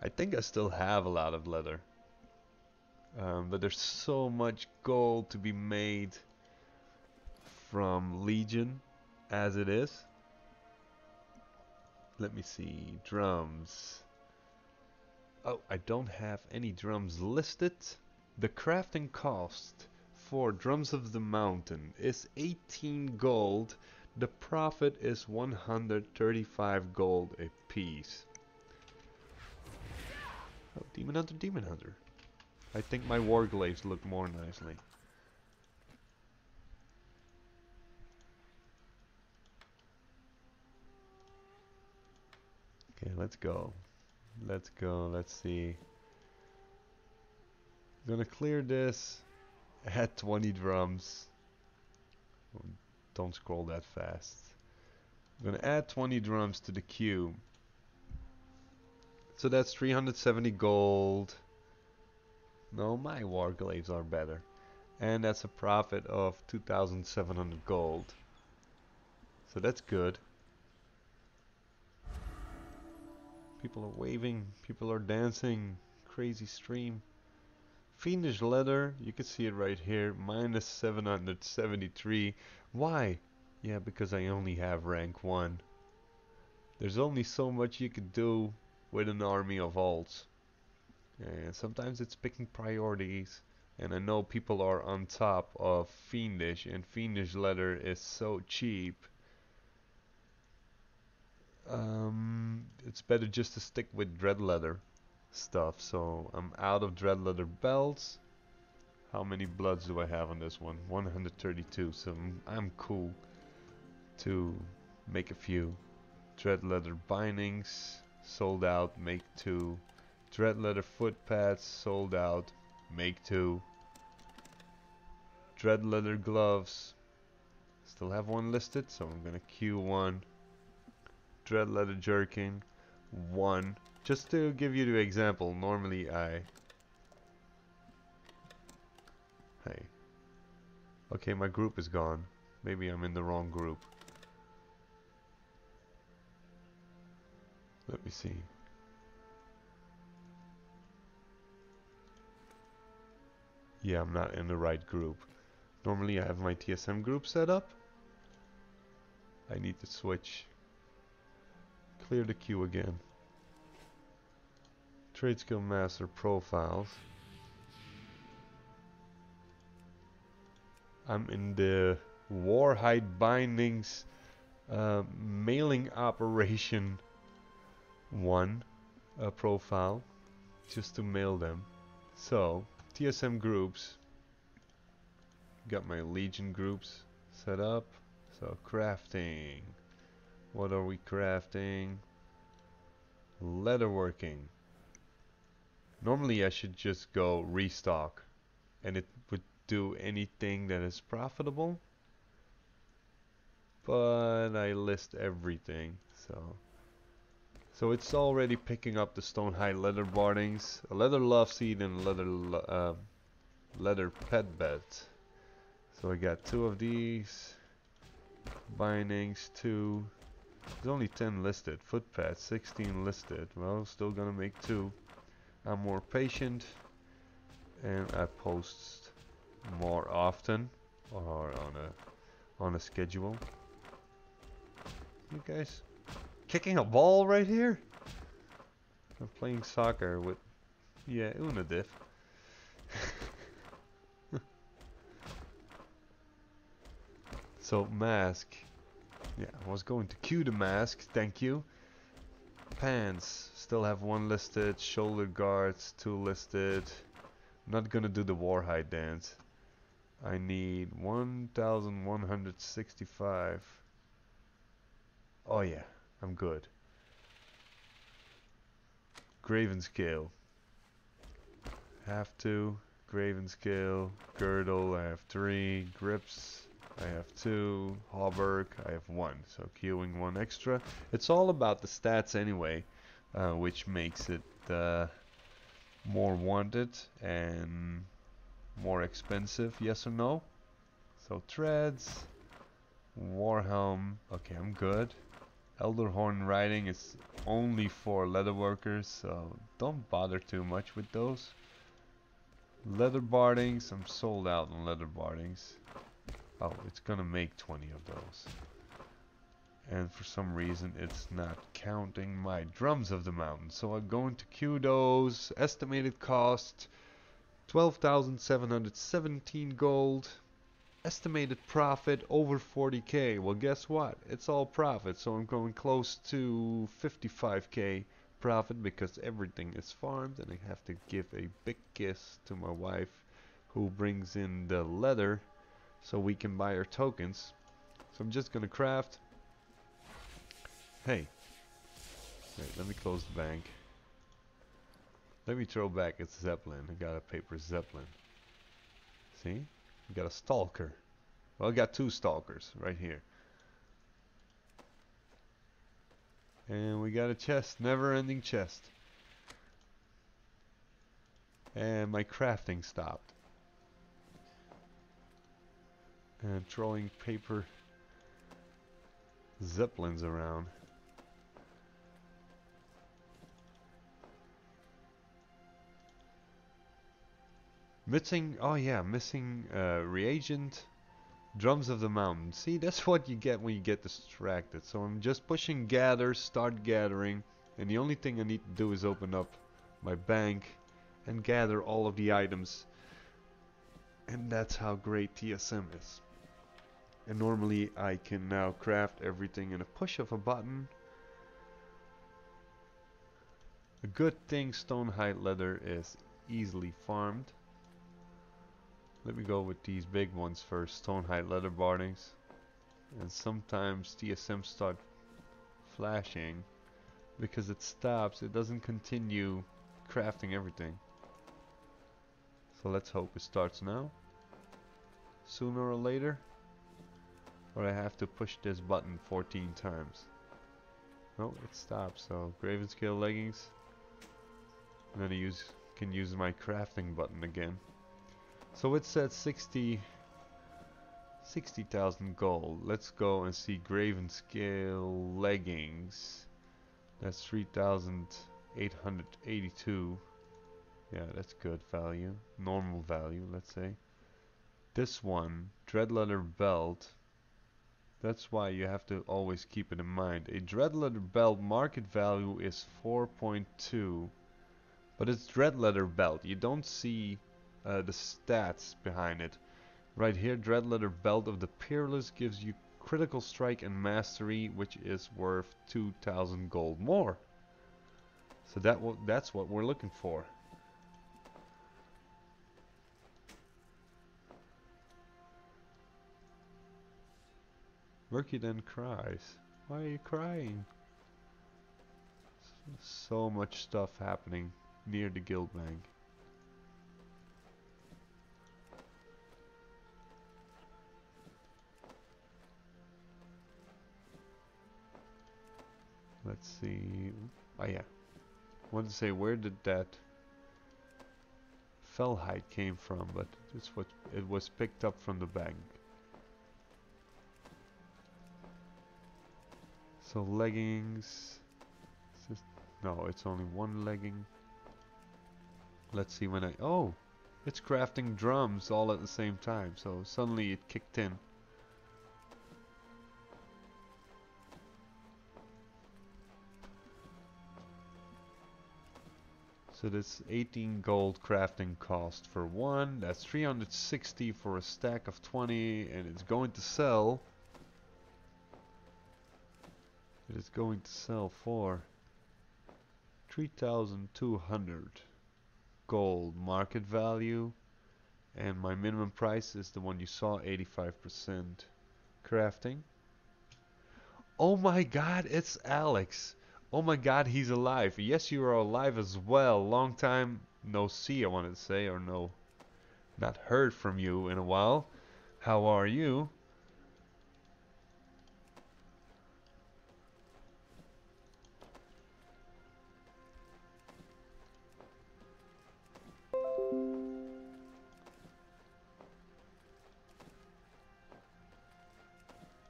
I think I still have a lot of leather. But there's so much gold to be made from Legion as it is. Let me see. Drums. Oh, I don't have any drums listed. The crafting cost for Drums of the Mountain is 18 gold. The profit is 135 gold a piece. Oh, Demon Hunter, Demon Hunter. I think my warglaives look more nicely. Okay, let's go. Let's go. Let's see. I'm gonna clear this. Add 20 drums. Don't scroll that fast. I'm gonna add 20 drums to the queue. So that's 370 gold. No, my warglaives are better. And that's a profit of 2,700 gold. So that's good. People are waving, people are dancing. Crazy stream. Fiendish leather, you can see it right here, minus 773. Why? Yeah, because I only have rank 1. There's only so much you could do with an army of alts. And sometimes it's picking priorities. And I know people are on top of Fiendish, and Fiendish leather is so cheap. It's better just to stick with dread leather stuff. So I'm out of dread leather belts. How many bloods do I have on this one? 132. So I'm cool to make a few. Dread leather bindings sold out, make 2. Dread leather foot pads sold out, make 2. Dread leather gloves, still have 1 listed, so I'm gonna queue 1. Dread leather jerkin, 1. Just to give you the example, normally Hey. Okay, my group is gone. Maybe I'm in the wrong group. Let me see. Yeah, I'm not in the right group. Normally I have my TSM group set up. I need to switch. Clear the queue again. Trade skill master profiles. I'm in the Warhide bindings mailing operation 1 profile, just to mail them. So TSM groups, got my Legion groups set up. So crafting, what are we crafting? Leatherworking. Normally I should just go restock and it would do anything that is profitable, but I list everything, so it's already picking up the Stonehide leather bardings, a leather love seed, and a leather pet bed. So I got 2 of these bindings, 2. There's only 10 listed. Foot pads 16 listed. Well, still gonna make 2. I'm more patient and I post more often or on a schedule. You guys kicking a ball right here? I'm playing soccer with, yeah, Unadiff. So mask, yeah, I was going to queue the mask, thank you. Pants, still have 1 listed. Shoulder guards, 2 listed. I'm not gonna do the Warhide dance. I need 1,165. Oh yeah, I'm good. Graven scale. Have to. Graven scale. Girdle, I have 3. Grips, I have 2. Hauberk, I have 1. So queuing 1 extra. It's all about the stats anyway, which makes it more wanted and more expensive, yes or no? So treads, Warhelm, okay, I'm good. Elderhorn riding is only for leatherworkers, so don't bother too much with those. Leather bardings, I'm sold out on leather bardings. Oh, it's gonna make 20 of those. And for some reason it's not counting my drums of the mountain. So I'm going to queue those. Estimated cost 12,717 gold. Estimated profit over 40k. Well, guess what? It's all profit, so I'm going close to 55k profit because everything is farmed, and I have to give a big kiss to my wife who brings in the leather so we can buy our tokens. So I'm just gonna craft. Hey, wait, let me close the bank. Let me throw back its Zeppelin. I got a paper Zeppelin. See? I got a stalker. Well, I got two stalkers right here. And we got a chest, never-ending chest. And my crafting stopped. And throwing paper Zeppelins around. Missing, oh yeah, missing reagent, drums of the mountain. See, that's what you get when you get distracted. So I'm just pushing gather, start gathering, and the only thing I need to do is open up my bank and gather all of the items. And that's how great TSM is. And normally I can now craft everything in a push of a button. A good thing stone hide leather is easily farmed. Let me go with these big ones first, stone hide leather bardings. And sometimes TSM start flashing because it stops, it doesn't continue crafting everything. So let's hope it starts now, sooner or later, or I have to push this button 14 times. No, it stops. So Graven Scale leggings, and then I can use my crafting button again. So it said 60,000 gold. Let's go and see Graven Scale leggings. That's 3,882. Yeah, that's good value. Normal value, let's say. This one, Dread Leather Belt. That's why you have to always keep it in mind. A Dread Leather Belt market value is 4.2. But it's Dread Leather Belt. You don't see the stats behind it. Right here, Dread Leather Belt of the Peerless gives you critical strike and mastery, which is worth 2,000 gold more. So that's what we're looking for. Murky then cries. Why are you crying? So much stuff happening near the guild bank. Let's see. Oh yeah. I wanted to say, where did that fell hide came from, but it's what it was picked up from the bank. So leggings. No, it's only one legging. Let's see when oh, it's crafting drums all at the same time. So suddenly it kicked in. So that's 18 gold crafting cost for one. That's 360 for a stack of 20, and it's going to sell. It is going to sell for 3,200 gold market value, and my minimum price is the one you saw, 85% crafting. Oh my god, it's Alex. Oh my god, he's alive. Yes, you are alive as well. Long time no see, I wanted to say, or no, not heard from you in a while. How are you?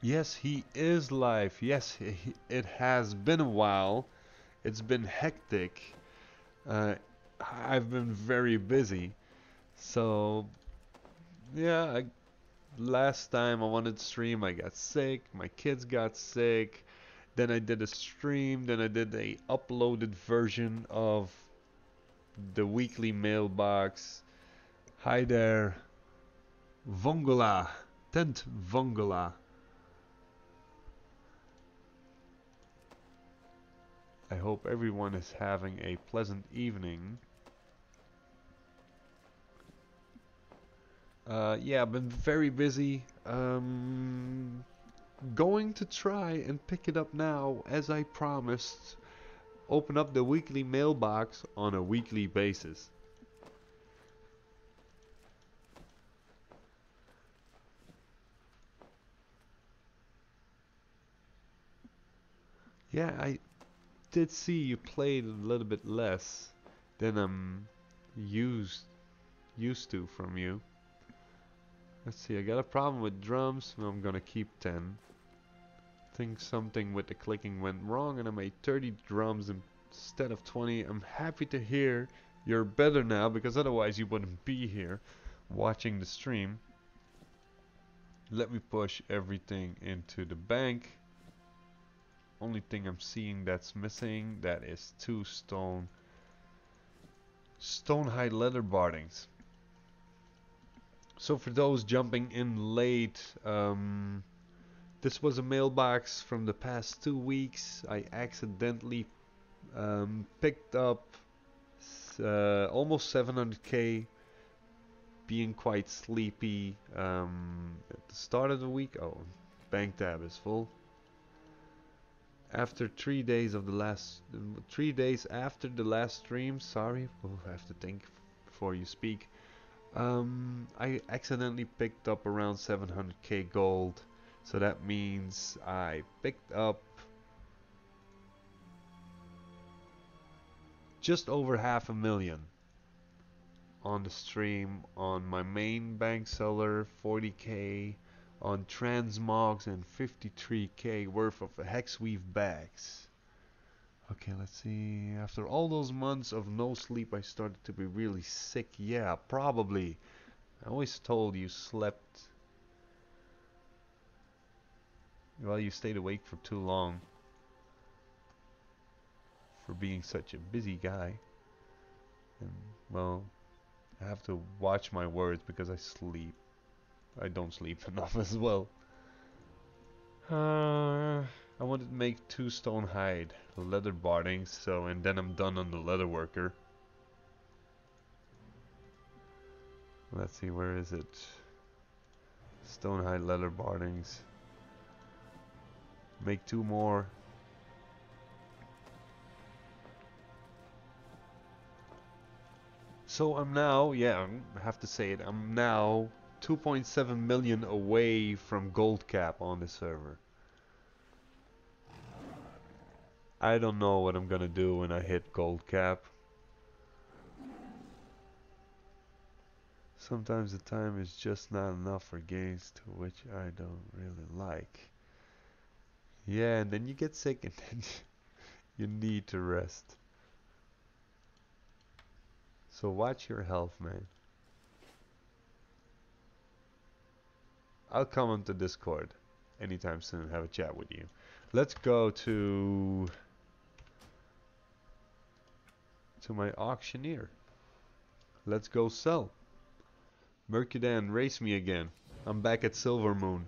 Yes, he is live. Yes, it has been a while. It's been hectic. Uh, I've been very busy. So, yeah, last time I wanted to stream, I got sick. My kids got sick. Then I did a stream. Then I did a uploaded version of the weekly mailbox. Hi there, Vongola, Tent Vongola. I hope everyone is having a pleasant evening. Yeah, I've been very busy. Going to try and pick it up now, as I promised. Open up the weekly mailbox on a weekly basis. Yeah, I did see you played a little bit less than I'm used used to from you. Let's see, I got a problem with drums, so I'm gonna keep 10. Think something with the clicking went wrong and I made 30 drums instead of 20. I'm happy to hear you're better now, because otherwise you wouldn't be here watching the stream. Let me push everything into the bank. Only thing I'm seeing that's missing, that is 2 stone hide leather bardings. So for those jumping in late, this was a mailbox from the past 2 weeks. I accidentally picked up almost 700k, being quite sleepy at the start of the week. Oh, bank tab is full. After 3 days of the last, 3 days after the last stream, sorry, we'll have to think before you speak. I accidentally picked up around 700k gold, so that means I picked up just over $500,000 on the stream, on my main bank seller 40k, on transmogs, and 53k worth of hexweave bags. Okay, let's see. After all those months of no sleep, I started to be really sick. Yeah, probably. I always told you slept. Well, you stayed awake for too long for being such a busy guy. And, well, I have to watch my words because I sleep. I don't sleep enough as well. I wanted to make 2 stone hide leather bardings, so, and then I'm done on the leather worker. Let's see, where is it? Stone hide leather bardings. Make 2 more. So I'm now, yeah, I have to say it, I'm now 2.7 million away from gold cap on the server. I don't know what I'm gonna do when I hit gold cap. Sometimes the time is just not enough for games to which I don't really like. Yeah, and then you get sick and then you need to rest. So watch your health, man. I'll come onto Discord anytime soon and have a chat with you. Let's go to my auctioneer. Let's go sell. Mercudan, race me again. I'm back at Silver Moon.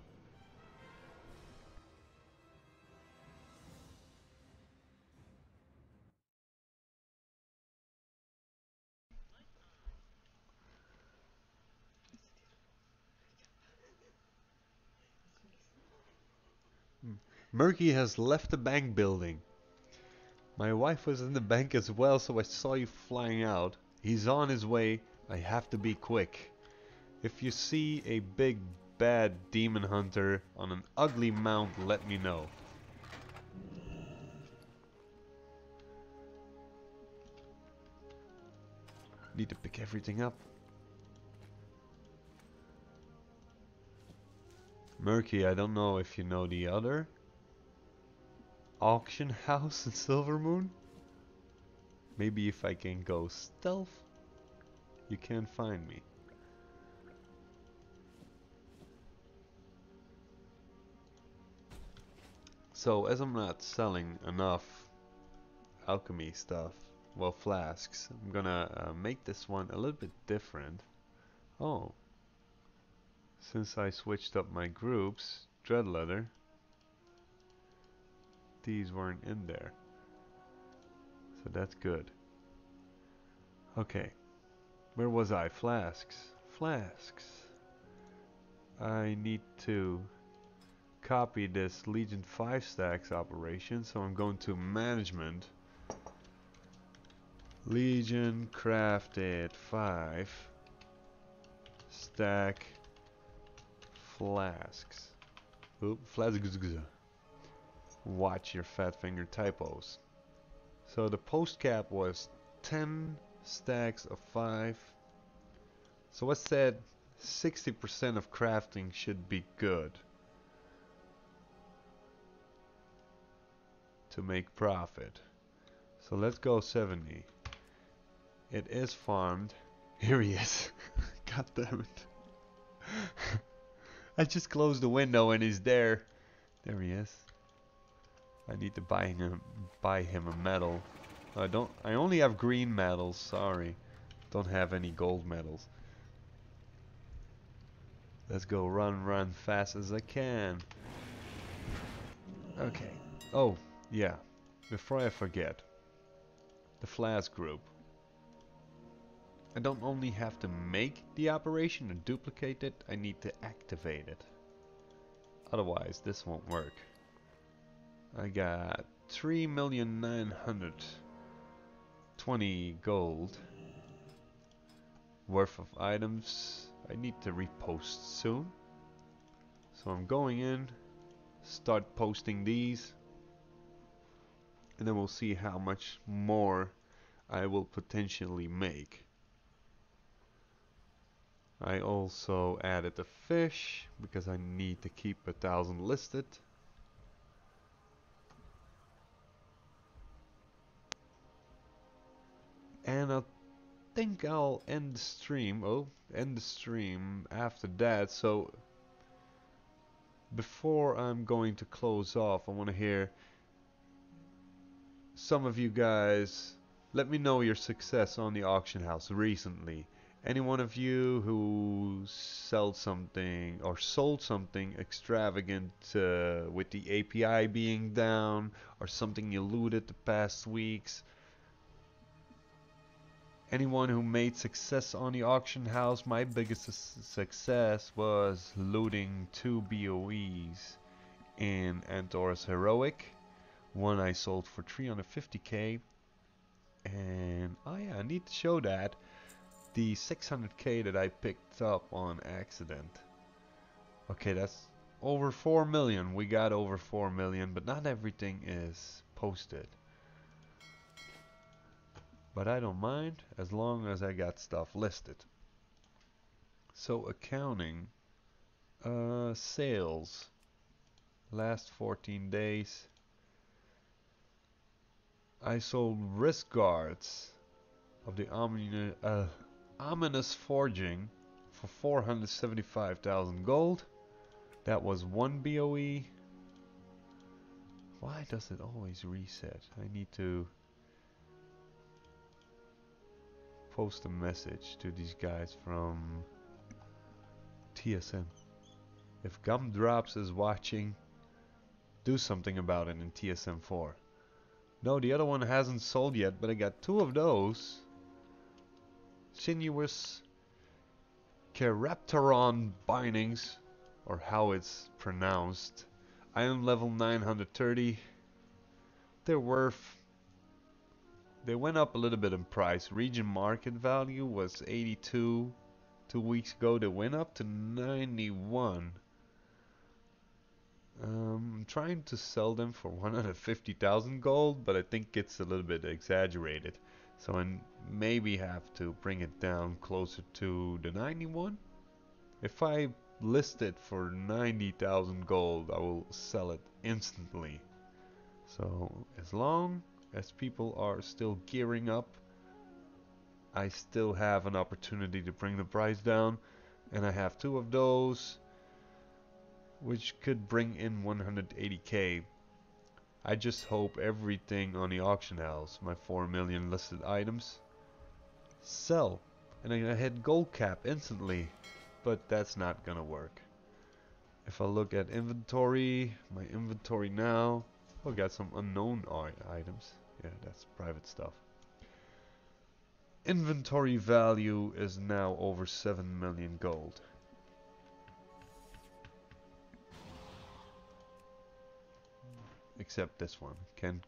Murky has left the bank building. My wife was in the bank as well, so I saw you flying out. He's on his way. I have to be quick. If you see a big bad demon hunter on an ugly mount, let me know. Need to pick everything up. Murky, I don't know if you know the other auction house in Silver Moon. Maybe if I can go stealth, you can't find me. So as I'm not selling enough alchemy stuff, well, flasks, I'm gonna make this one a little bit different. Oh, since I switched up my groups, dread leather, these weren't in there. So that's good. Okay, where was I? Flasks. Flasks. I need to copy this Legion 5 stacks operation, so I'm going to management. Legion crafted 5 stack flasks. Oop, flasks. Watch your fat finger typos. So the post cap was 10 stacks of 5. So I said 60% of crafting should be good to make profit. So let's go 70. It is farmed. Here he is. God damn it. I just closed the window and he's there. There he is. I need to buy him a medal. I only have green medals, sorry. Don't have any gold medals. Let's go run fast as I can. Okay. Oh, yeah. Before I forget. The flask group. I don't only have to make the operation and duplicate it, I need to activate it. Otherwise this won't work. I got 3,920 gold worth of items. I need to repost soon. So I'm going in, start posting these, and then we'll see how much more I will potentially make. I also added a fish because I need to keep 1,000 listed. And I think I'll end the stream. End the stream after that. So before I'm going to close off, I want to hear some of you guys. Let me know your success on the auction house recently. Any one of you who sold something extravagant with the API being down, or something you looted the past weeks. Anyone who made success on the auction house. My biggest success was looting 2 BOEs in Antor's Heroic. One I sold for 350k, and oh yeah, I need to show that the 600k that I picked up on accident. Okay, that's over 4 million. We got over 4 million, but not everything is posted. But I don't mind as long as I got stuff listed. So accounting, sales, last 14 days. I sold wrist guards of the ominous forging for 475,000 gold. That was 1 BOE. Why does it always reset? I need to post a message to these guys from TSM. If Gumdrops is watching, do something about it in TSM4. No, the other one hasn't sold yet, but I got 2 of those. Sinuous Kerapteron bindings, or how it's pronounced. I am level 930. They went up a little bit in price. Region market value was 82 2 weeks ago. They went up to 91. I'm trying to sell them for 150,000 gold, but I think it's a little bit exaggerated. So I maybe have to bring it down closer to the 91. If I list it for 90,000 gold, I will sell it instantly. So as long as people are still gearing up, I still have an opportunity to bring the price down, and I have 2 of those, which could bring in 180k. I just hope everything on the auction house, my 4 million listed items, sell, and I hit gold cap instantly, but that's not gonna work. If I look at inventory, my inventory now, I got some unknown items. Yeah, that's private stuff. Inventory value is now over 7 million gold. Except this one. Can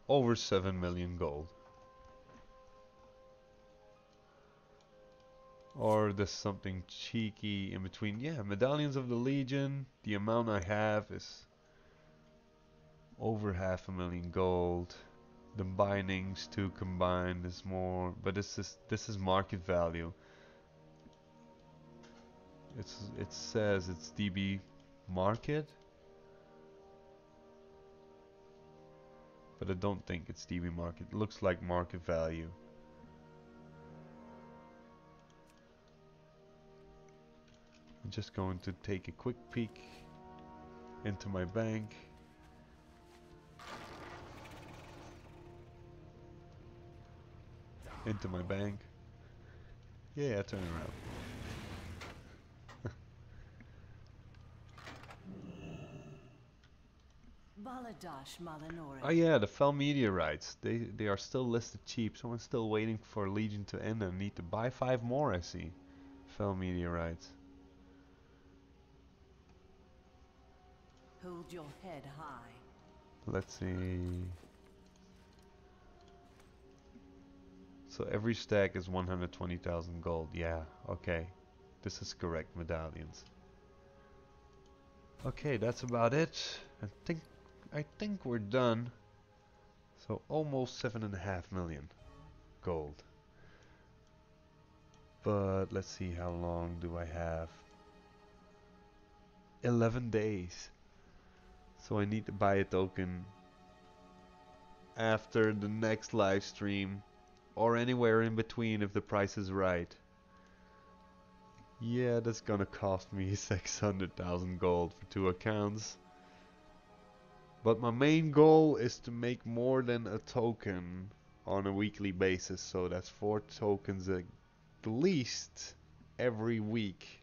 over 7 million gold. Or there's something cheeky in between. Yeah, Medallions of the Legion. The amount I have is over 500,000 gold. The bindings to combine is more, but this is market value. It says it's DB market, but I don't think it's DB market. It looks like market value. I'm just going to take a quick peek into my bank. Into my bank. Yeah, turn around. Oh yeah, the fell meteorites. They are still listed cheap. Someone's still waiting for Legion to end and I need to buy 5 more, I see. Fell meteorites. Hold your head high. Let's see. So every stack is 120,000 gold. Yeah, okay. This is correct, medallions. Okay, that's about it. I think we're done. So almost 7.5 million gold. But let's see, how long do I have? 11 days. So I need to buy a token after the next live stream or anywhere in between if the price is right. Yeah, that's gonna cost me 600,000 gold for 2 accounts. But my main goal is to make more than a token on a weekly basis, so that's 4 tokens at least every week.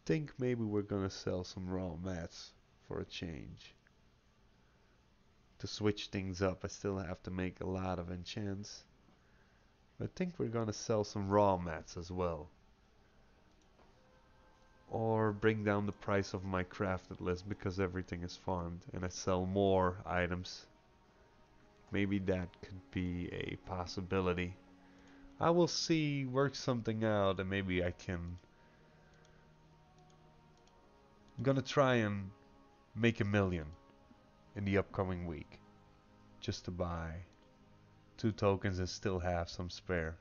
Think maybe we're gonna sell some raw mats for a change. To switch things up, I still have to make a lot of enchants. I think we're gonna sell some raw mats as well. Or bring down the price of my crafted list because everything is farmed and I sell more items. Maybe that could be a possibility. I will see, work something out, and maybe I can. I'm gonna try and make 1 million in the upcoming week just to buy 2 tokens and still have some spare.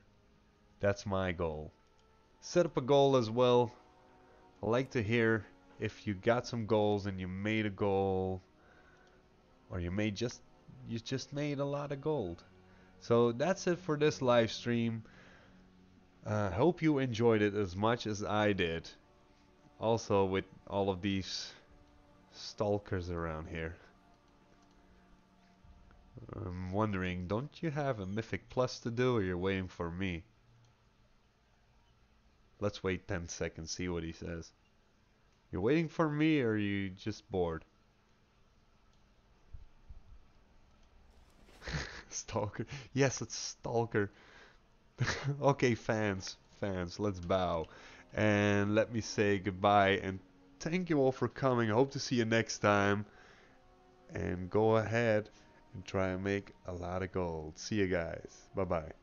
That's my goal. Set up a goal as well. I like to hear if you got some goals and you made a goal, or you just made a lot of gold. So that's it for this live stream. Hope you enjoyed it as much as I did. Also with all of these stalkers around here. I'm wondering, don't you have a Mythic Plus to do, or you're waiting for me? Let's wait 10 seconds, see what he says. You're waiting for me, or are you just bored? Stalker. Yes, it's Stalker. Okay, fans, let's bow. And let me say goodbye, and thank you all for coming. I hope to see you next time. And go ahead and try and make a lot of gold. See you guys. Bye-bye.